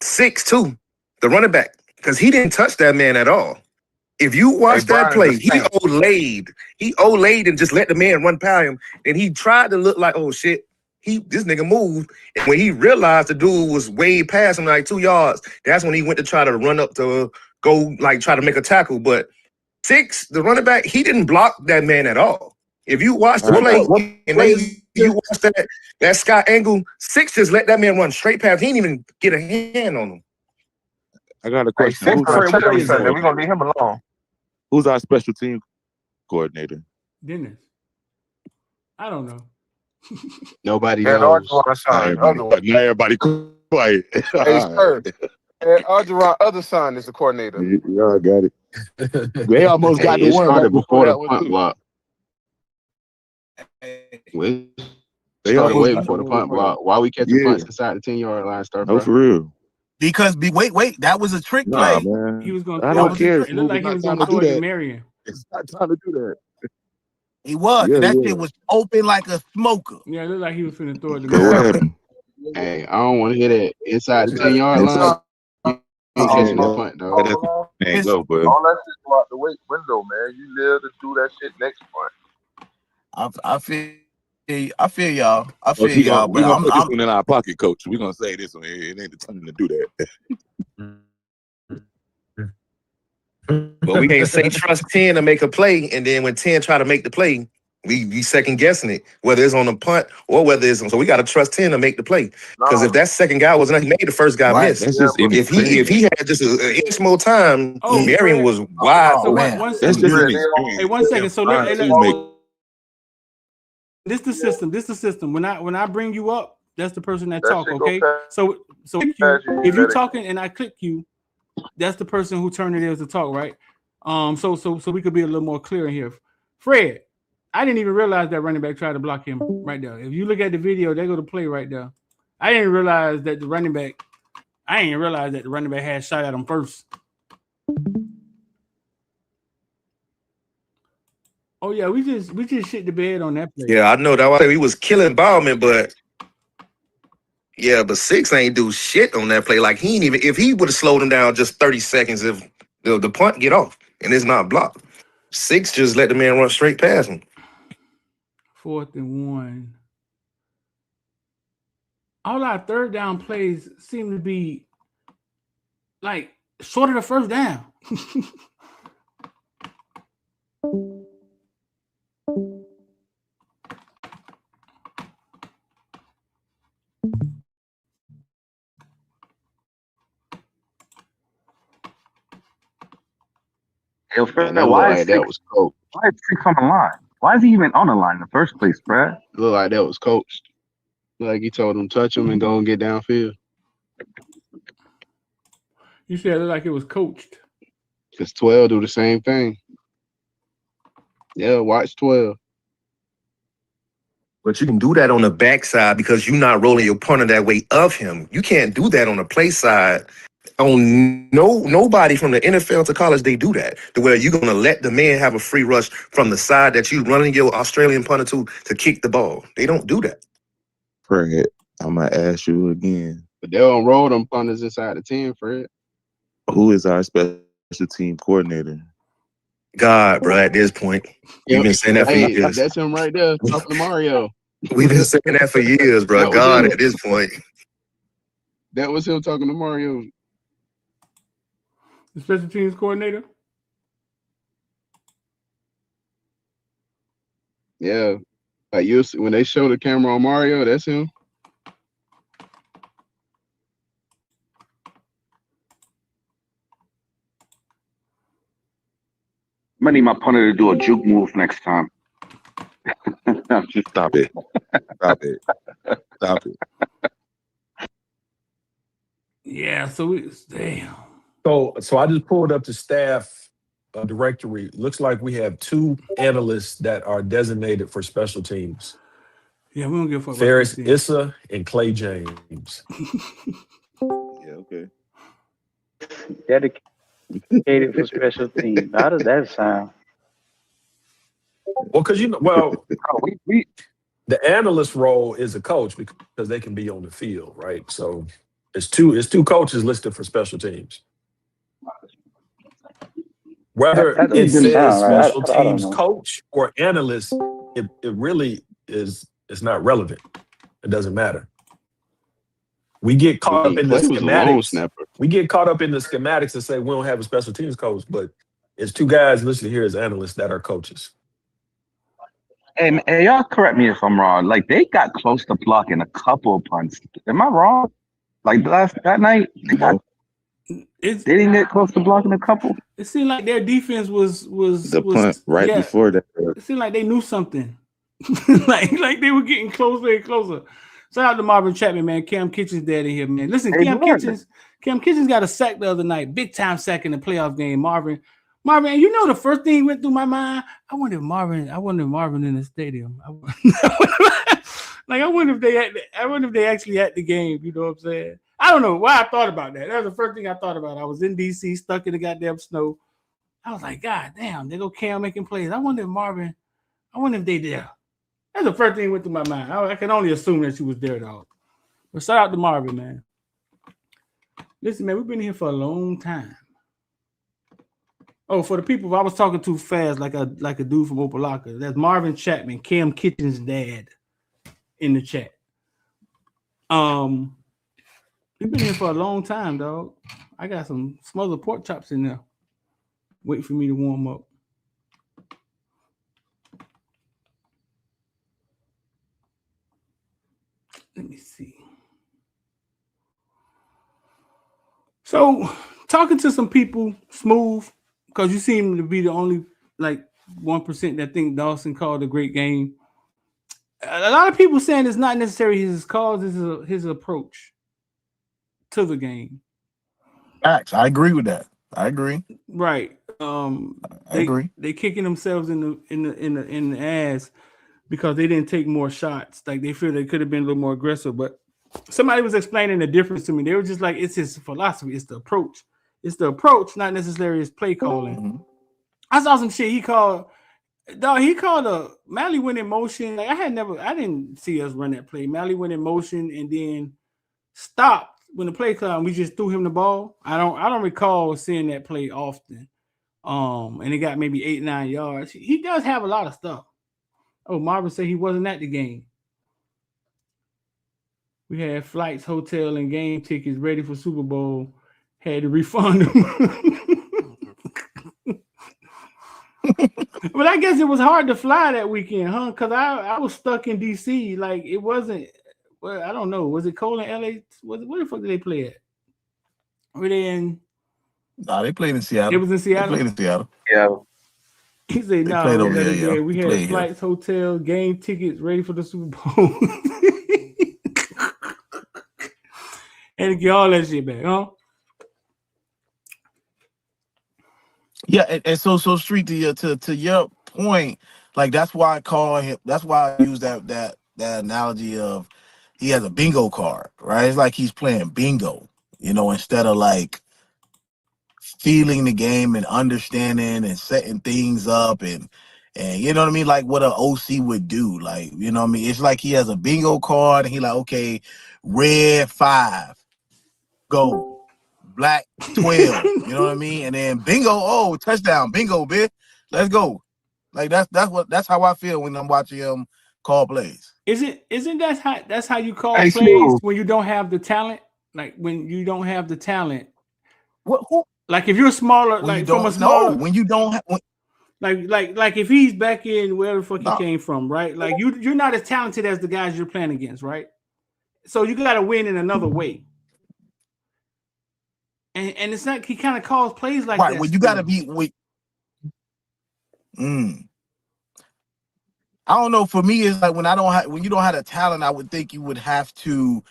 6 too, the running back, because he didn't touch that man at all. If you watch that play, he olayed and just let the man run past him. And he tried to look like, oh shit, this nigga moved. And when he realized the dude was way past him, like 2 yards, that's when he went to try to run up to go like try to make a tackle. But 6, the running back, he didn't block that man at all. If you watch the play and then you watch that Scott angle, 6 just let that man run straight past. He didn't even get a hand on him. I got a question. We're gonna leave him alone. Who's our special team coordinator? Dennis. I don't know. Nobody knows. Now everybody quiet. Hey, sir. And Argeron, other son, is the coordinator. Y'all got it. They almost got the one started before the that punt block. They Started way almost before the punt block. Why we catching punts inside the 10-yard line? No, for real. because wait, that was a trick play. Man. He was going. I don't care. It looked like he was going to throw it to Marion. It's not time to do that. He was. That shit was open like a smoker. Yeah, it looked like he was finna throw it to Marion. Hey, I don't want to hear that inside the 10-yard line. You ain't catching the punt, though. Ain't go, but All that shit go out the window, man. You live to do that shit next punt. I feel y'all. We're gonna put this one in our pocket, coach. We're gonna say this one. It ain't the time to do that. But we can't say trust 10 to make a play, and then when 10 try to make the play, we second guessing it, whether it's on the punt or whether it's on. So we got to trust 10 to make the play. Because if that second guy wasn't, he made the first guy miss. That's just if he had just an inch more time, Marion was wide. So man. one That's second. just Hey, 1 second. So this the system. This the system. When I bring you up, that's the person that talk. Okay. So if you're talking and I click you, that's the person who turned it is to talk, right? So we could be a little more clear in here. Fred, I didn't even realize that running back tried to block him right there. If you look at the video, they go to play right there. I didn't realize that the running back had shot at him first. Oh yeah, we just shit the bed on that play. Yeah, I know that. He was killing Bauman, but 6 ain't do shit on that play. Like he ain't even if he would have slowed him down just 30 seconds, if the punt get off. and it's not blocked. 6 just let the man run straight past him. 4th and 1. All our third down plays seem to be like short of the first down. Yo, Fred, That why looked is like that was coached. Why is 6 on the line? Why is he even on the line in the first place, Fred? Looked like that was coached. Like he told him touch him and go and get downfield. You said it looked like it was coached. Because 12 do the same thing. Yeah, watch 12. But you can do that on the backside because you're not rolling your punter that way of him. You can't do that on the play side. On nobody from the NFL to college, they do that. The way you're gonna let the man have a free rush from the side that you running your Australian punter to kick the ball. They don't do that. Fred, I'm gonna ask you again. But they don't roll them punters inside the 10, Fred. Who is our special team coordinator? God, bro, at this point. We've been saying that for years. That's him right there, talking to Mario. We've been saying that for years, bro. God, at this point. That was him talking to Mario. The special teams coordinator? Yeah. Like when they show the camera on Mario, that's him. I'm gonna need my punter to do a juke move next time. Stop it. Stop it. Stop it. Yeah, so it's damn. So I just pulled up the staff directory. Looks like we have 2 analysts that are designated for special teams. Yeah, we don't give a fuck. Ferris Issa and Clay James. Yeah, okay. Dedicated for special teams. How does that sound? Well, because the analyst role is a coach because they can be on the field, right? So it's two coaches listed for special teams. Whether it says special teams coach or analyst, it really is. It's not relevant. It doesn't matter. We get caught up in the schematics. We get caught up in the schematics and say we don't have a special teams coach, but it's 2 guys listed here as analysts that are coaches. And y'all correct me if I'm wrong. Like they got close to blocking a couple of punts. Am I wrong? Like that night, they didn't get close to blocking a couple. It seemed like their defense was the punt right before that. It seemed like they knew something. like they were getting closer and closer. Shout out to Marvin Chapman, man. Cam Kitchens' daddy here, man. Listen, Cam Kitchens got a sack the other night, big time sack in the playoff game. Marvin, you know the first thing went through my mind. I wonder if Marvin in the stadium. I wonder if they actually at the game. You know what I'm saying? I don't know why I thought about that. That was the first thing I thought about. I was in DC, stuck in the goddamn snow. I was like, God damn, they go Cam making plays. I wonder if they there. That's the first thing that went through my mind. I can only assume that she was there, dog. But shout out to Marvin, man. Listen, man, we've been here for a long time. Oh, for the people I was talking too fast, like a dude from Opalaka. That's Marvin Chapman, Cam Kitchens' dad, in the chat. We've been here for a long time, dog. I got some smothered pork chops in there. Wait for me to warm up. Let me see. So, talking to some people, Smooth, because you seem to be the only 1% that think Dawson called a great game. A lot of people saying it's not necessarily his calls, it's his approach to the game. Facts. I agree with that. I agree. Right. I agree. They kicking themselves in the ass because they didn't take more shots. Like they feel they could have been a little more aggressive. But somebody was explaining the difference to me. They were just like, it's his philosophy. It's the approach. It's the approach, not necessarily his play calling. Mm-hmm. I saw some shit he called. Dog, he called a Mally went in motion. Like I didn't see us run that play. Mally went in motion and then stopped when the play came. We just threw him the ball. I don't recall seeing that play often. And it got maybe 8-9 yards. He does have a lot of stuff. Oh, Marvin said he wasn't at the game. We had flights, hotel, and game tickets ready for Super Bowl. Had to refund them. But I guess it was hard to fly that weekend, huh? Because I was stuck in DC. Like, it wasn't, well, I don't know. Was it cold in LA? Where the fuck did they play at? Were they in? Nah, they played in Seattle. It was in Seattle? They played in Seattle. Yeah. He said, They no, played over there, yeah. We They had played flights, hotel, game tickets ready for the Super Bowl. And to get all that shit back, huh? Yeah, and so Street, to your point, like that's why I call him. That's why I use that analogy of he has a bingo card, right? It's like he's playing bingo, instead of like feeling the game and understanding and setting things up and you know what I mean, like what an OC would do, like you know what I mean. It's like he has a bingo card and he like, okay, red 5, go. Black 12, you know what I mean? And then bingo, oh, touchdown, bingo, bitch. Let's go. Like that's how I feel when I'm watching him call plays. Isn't that's how you call Hey, plays Smooth. when you don't have the talent? Like when you don't have the talent. What? Who? Like if you're smaller, When like you from a don't smaller. know, when you don't have. Like if he's back in wherever the fuck No. he came from, right? Like you're not as talented as the guys you're playing against, right? So you got to win in another way. And it's not, he kind of calls plays like right, that. when you got to be with. I don't know. For me, it's like when you don't have the talent, I would think you would have to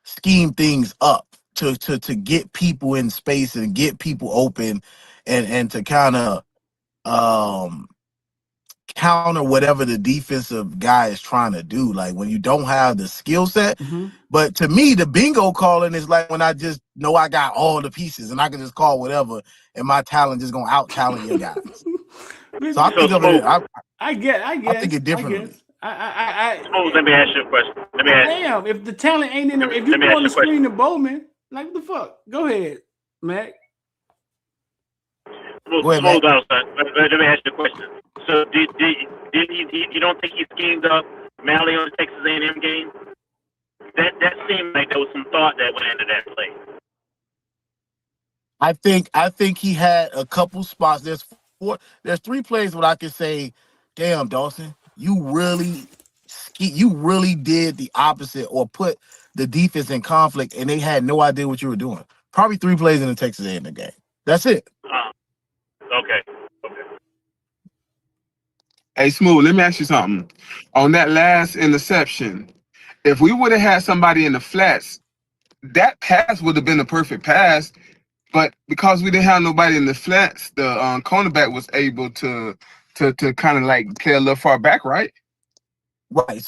scheme things up to get people in space and get people open, and to kind of counter whatever the defensive guy is trying to do. Like when you don't have the skill set. But to me, the bingo calling is like when I just know I got all the pieces and I can just call whatever, and my talent just gonna out talent your guys. So I think of it. I think it differently. Smooth, let me ask you a question. Damn, if the talent ain't in there, if you're going to screen the Bowman, like what the fuck? Go ahead, Mac. Smooth, son. Let me ask you a question. So did you don't think he schemed up Mally on the Texas A&M game? That seemed like there was some thought that went into that play. I think he had a couple spots. There's 3 plays where I can say, damn, Dawson, you really did the opposite or put the defense in conflict and they had no idea what you were doing. Probably 3 plays in the Texas A&M game. That's it. Okay. Hey, Smooth, let me ask you something. On that last interception, if we would have had somebody in the flats, that pass would have been a perfect pass. But because we didn't have nobody in the flats, the cornerback was able to kind of like play a little far back, right? Right.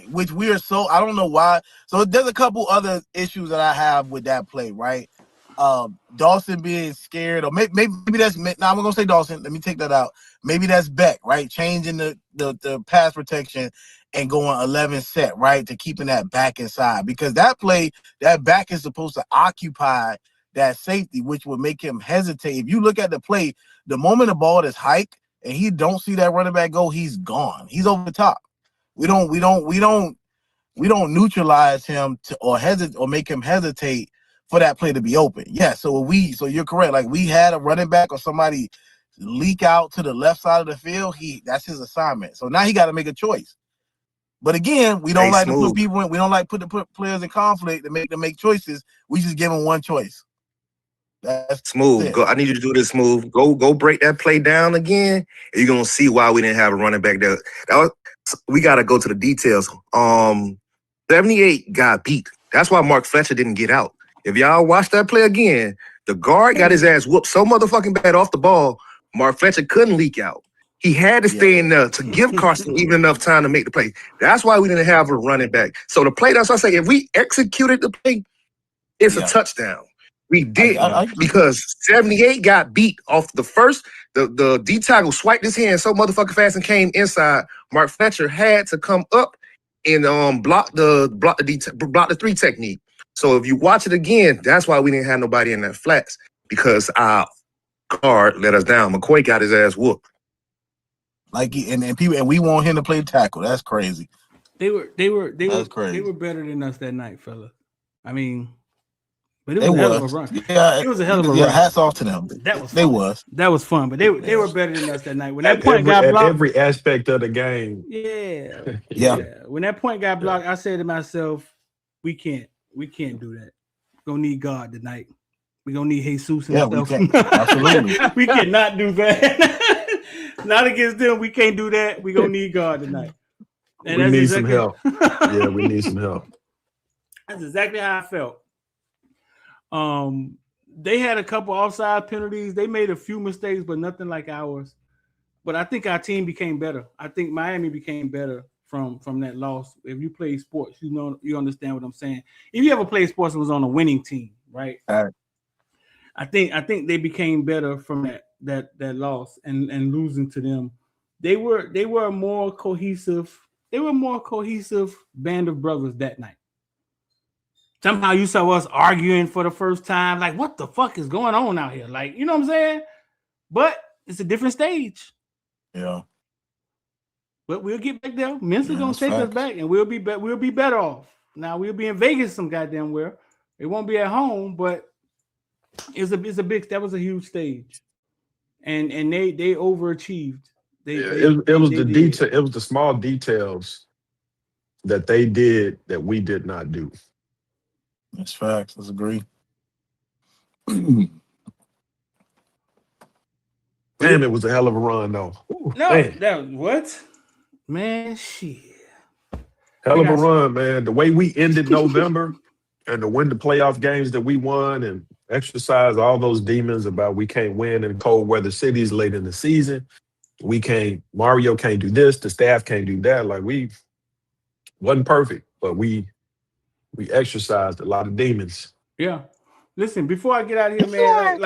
Which we are so, I don't know why. So there's a couple other issues that I have with that play, right? Dawson being scared, or maybe that's, I'm gonna say Dawson. Let me take that out. Maybe that's Beck, right? Changing the pass protection and going 11 set, right? To keeping that back inside, because that play, that back is supposed to occupy that safety, which would make him hesitate. If you look at the play, the moment the ball is hiked and he don't see that running back go, he's gone. He's over the top. We don't neutralize him or hesitate or make him hesitate for that play to be open. Yeah, so you're correct. Like we had a running back or somebody leak out to the left side of the field, that's his assignment. So now he got to make a choice. But again, we don't like to put people in, we don't like to put players in conflict and make them make choices. We just give them one choice. That's Smooth. Go, I need you to do this, Smooth. Go break that play down again, and you're gonna see why we didn't have a running back there. We gotta go to the details. 78 got beat. That's why Mark Fletcher didn't get out. If y'all watch that play again, the guard got his ass whooped so motherfucking bad off the ball, Mark Fletcher couldn't leak out. He had to stay in there to give Carson even enough time to make the play. That's why we didn't have a running back. So the play, that's what I say, if we executed the play, it's a touchdown. We did because 78 got beat off the first. The D tackle swiped his hand so motherfucking fast and came inside. Mark Fletcher had to come up and block the 3 technique. So if you watch it again, that's why we didn't have nobody in that flats, because guard let us down. McCoy got his ass whooped. Like and we want him to play tackle. That's crazy. They were crazy. They were better than us that night, fella. I mean, but it They was a hell of a was. run. Yeah, it was a hell of a run. Hats off to them. That was they fun. was. That was fun, but they were better than us that night. When that At point got blocked, every aspect of the game. Yeah. When that point got blocked, I said to myself, we can't do that. We're gonna need God tonight. We're gonna need Jesus and stuff. Absolutely. We cannot do that. Not against them. We can't do that. We're gonna need God tonight. And we need some help. Yeah, we need some help. That's exactly how I felt. They had a couple offside penalties. They made a few mistakes, but nothing like ours. But I think our team became better. I think Miami became better from that loss. If you play sports, you understand what I'm saying. If you ever played sports and was on a winning team, right? I think they became better from that loss and losing to them. They were a more cohesive. They were a more cohesive band of brothers that night. Somehow you saw us arguing for the first time. Like, what the fuck is going on out here? Like, you know what I'm saying? But it's a different stage. Yeah. But we'll get back there. Mensah gonna take us back, and we'll be better off. Now we'll be in Vegas some goddamn where. It won't be at home, but that was a huge stage. And they overachieved. It was the small details that they did that we did not do. That's facts. Let's agree. Damn, it was a hell of a run, though. Ooh, no, man. that was what? Man, shit. Hell of a run, man. The way we ended November and to win the playoff games that we won and exercise all those demons about we can't win in cold weather cities late in the season. Mario can't do this, the staff can't do that. Like, we wasn't perfect, but we exercised a lot of demons. Yeah. Listen, before I get out of here, man,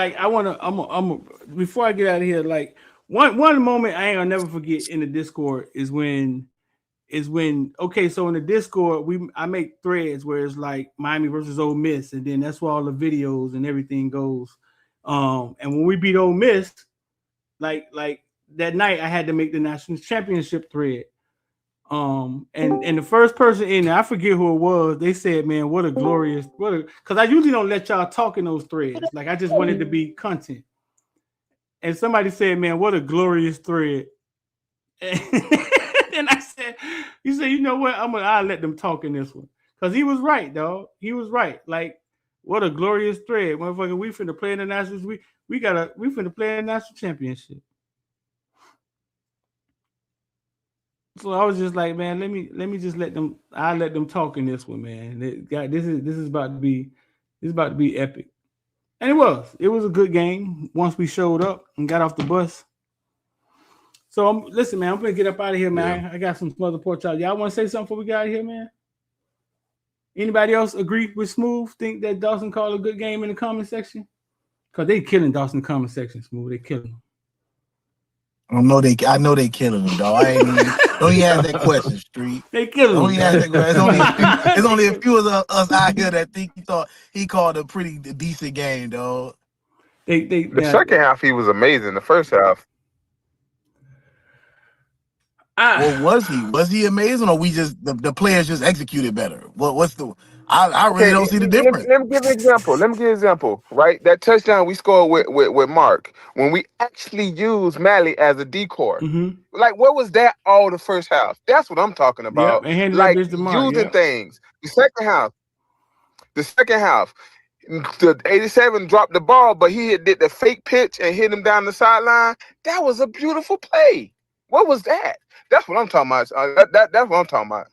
before I get out of here, like one moment I ain't gonna never forget in the Discord is when okay, so in the Discord I make threads where it's like Miami versus Ole Miss, and then that's where all the videos and everything goes. And when we beat Ole Miss, like that night I had to make the national championship thread. And the first person in there, I forget who it was, they said, man, because I usually don't let y'all talk in those threads. Like, I just wanted to be content. And somebody said, man, what a glorious thread. And I said, you know what? I'll let them talk in this one. Because he was right, dog. He was right. Like, what a glorious thread. Motherfucker, we finna play in the nationals. We finna play in the national championship. So I was just like, man, let me just let them talk in this one, man. This is about to be epic. And it was a good game once we showed up and got off the bus. So listen, man, I'm gonna get up out of here, man. Yeah. I got some other porch out. Y'all want to say something before we get out of here, man? Anybody else agree with Smooth? Think that Dawson called a good game in the comment section? Because they killing Dawson in the comment section, Smooth. They killing him. I know they killing him, dog. Don't even ask that question, Street. They killing him. Don't even ask that question. There's only a few of us out here that think he called a pretty decent game, dog. The second half, he was amazing. The first half. Well, was he? Was he amazing, or we just the players just executed better? I really don't see the difference. Let me give an example. Right, that touchdown we scored with Mark when we actually used Manny as a decoy. Mm-hmm. Like, what was that all the first half? That's what I'm talking about. Yep, and like Mark, using things. The second half. The 87 dropped the ball, but he did the fake pitch and hit him down the sideline. That was a beautiful play. What was that? That's what I'm talking about. That's what I'm talking about.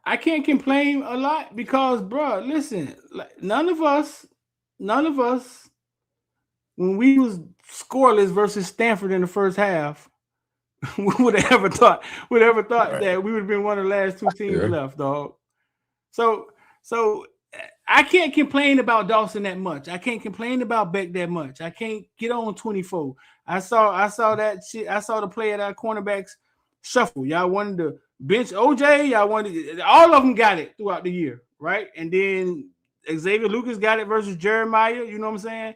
I can't complain a lot because, bro, listen, like, none of us, when we was scoreless versus Stanford in the first half, we would have ever thought right. that we would have been one of the last two teams left, dog. So I can't complain about Dawson that much. I can't complain about Beck that much. I can't get on 24. I saw that shit. I saw the play at our cornerbacks shuffle. Y'all wanted to bench OJ. Y'all wanted all of them got it throughout the year, right? And then Xavier Lucas got it versus Jeremiah. You know what I'm saying?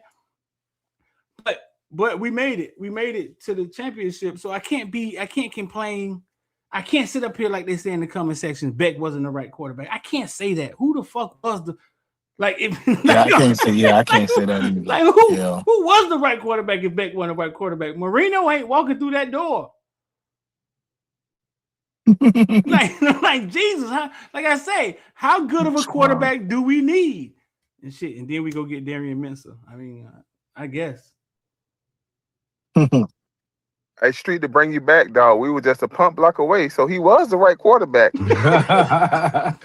But we made it. We made it to the championship. So I can't complain. I can't sit up here like they say in the comment section, Beck wasn't the right quarterback. I can't say that. Who the fuck was the I can't say that either. Like who was the right quarterback if Beck wasn't the right quarterback? Marino ain't walking through that door. like Jesus, like I say, how good of a quarterback do we need? And shit, and then we go get Darian Mensah. I mean, I guess. Hey, Street, to bring you back, dog. We were just a punt block away, so he was the right quarterback. A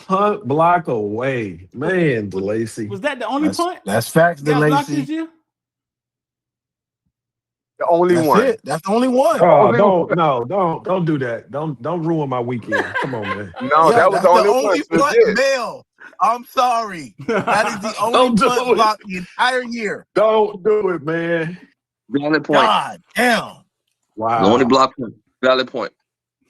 punt block away, man. DeLacy. Was that the only punt? That's facts, DeLacy. The only one. That's the only one. Oh, don't do that. Don't ruin my weekend. Come on, man. No, that was the only punt. Male. I'm sorry. That is the only punt block the entire year. Don't do it, man. Valid point. God damn. Wow. The only block. Valid point.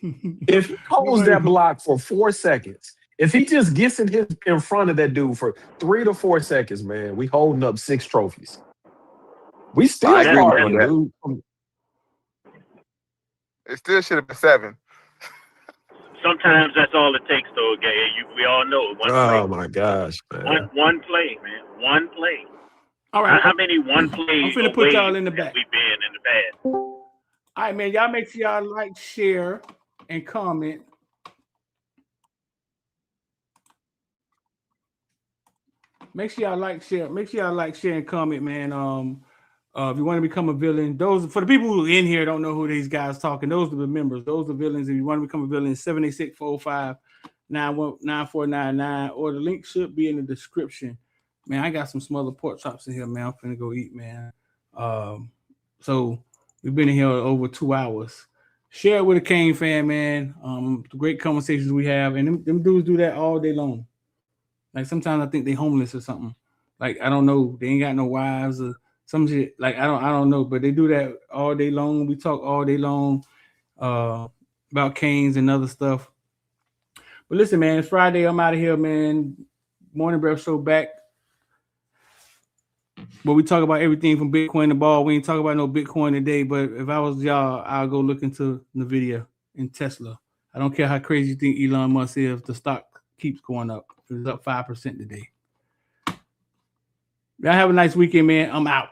If he holds that block for 4 seconds, if he just gets in front of that dude for 3 to 4 seconds, man, we holding up 6 trophies. We still partying, dude. It still should have been 7. Sometimes that's all it takes, though. We all know it. Oh my gosh, man. One play, man. One play. All right. How many one plays? I'm finna put y'all in the back. We've been in the past. All right, man. Y'all make sure y'all like, share, and comment. Make sure y'all like, share. Make sure y'all like, share, and comment, man. If you want to become a villain, those for the people who in here don't know who these guys talking. Those are the members. Those are villains. If you want to become a villain, 786-405-9499, or the link should be in the description. Man, I got some smothered pork chops in here, man. I'm finna go eat, man. So we've been in here over 2 hours. Share it with a Kane fan, man. The great conversations we have, and them dudes do that all day long. Like sometimes I think they homeless or something. Like I don't know, they ain't got no wives or some shit. Like I don't know, but they do that all day long. We talk all day long about Canes and other stuff. But listen, man, it's Friday. I'm out of here, man. Morning Breath Show back. But we talk about everything from Bitcoin to ball. We ain't talk about no Bitcoin today, but if I was y'all, I'll go look into NVIDIA and Tesla. I don't care how crazy you think Elon Musk is, the stock keeps going up. It's up 5% today. Y'all have a nice weekend, man. I'm out.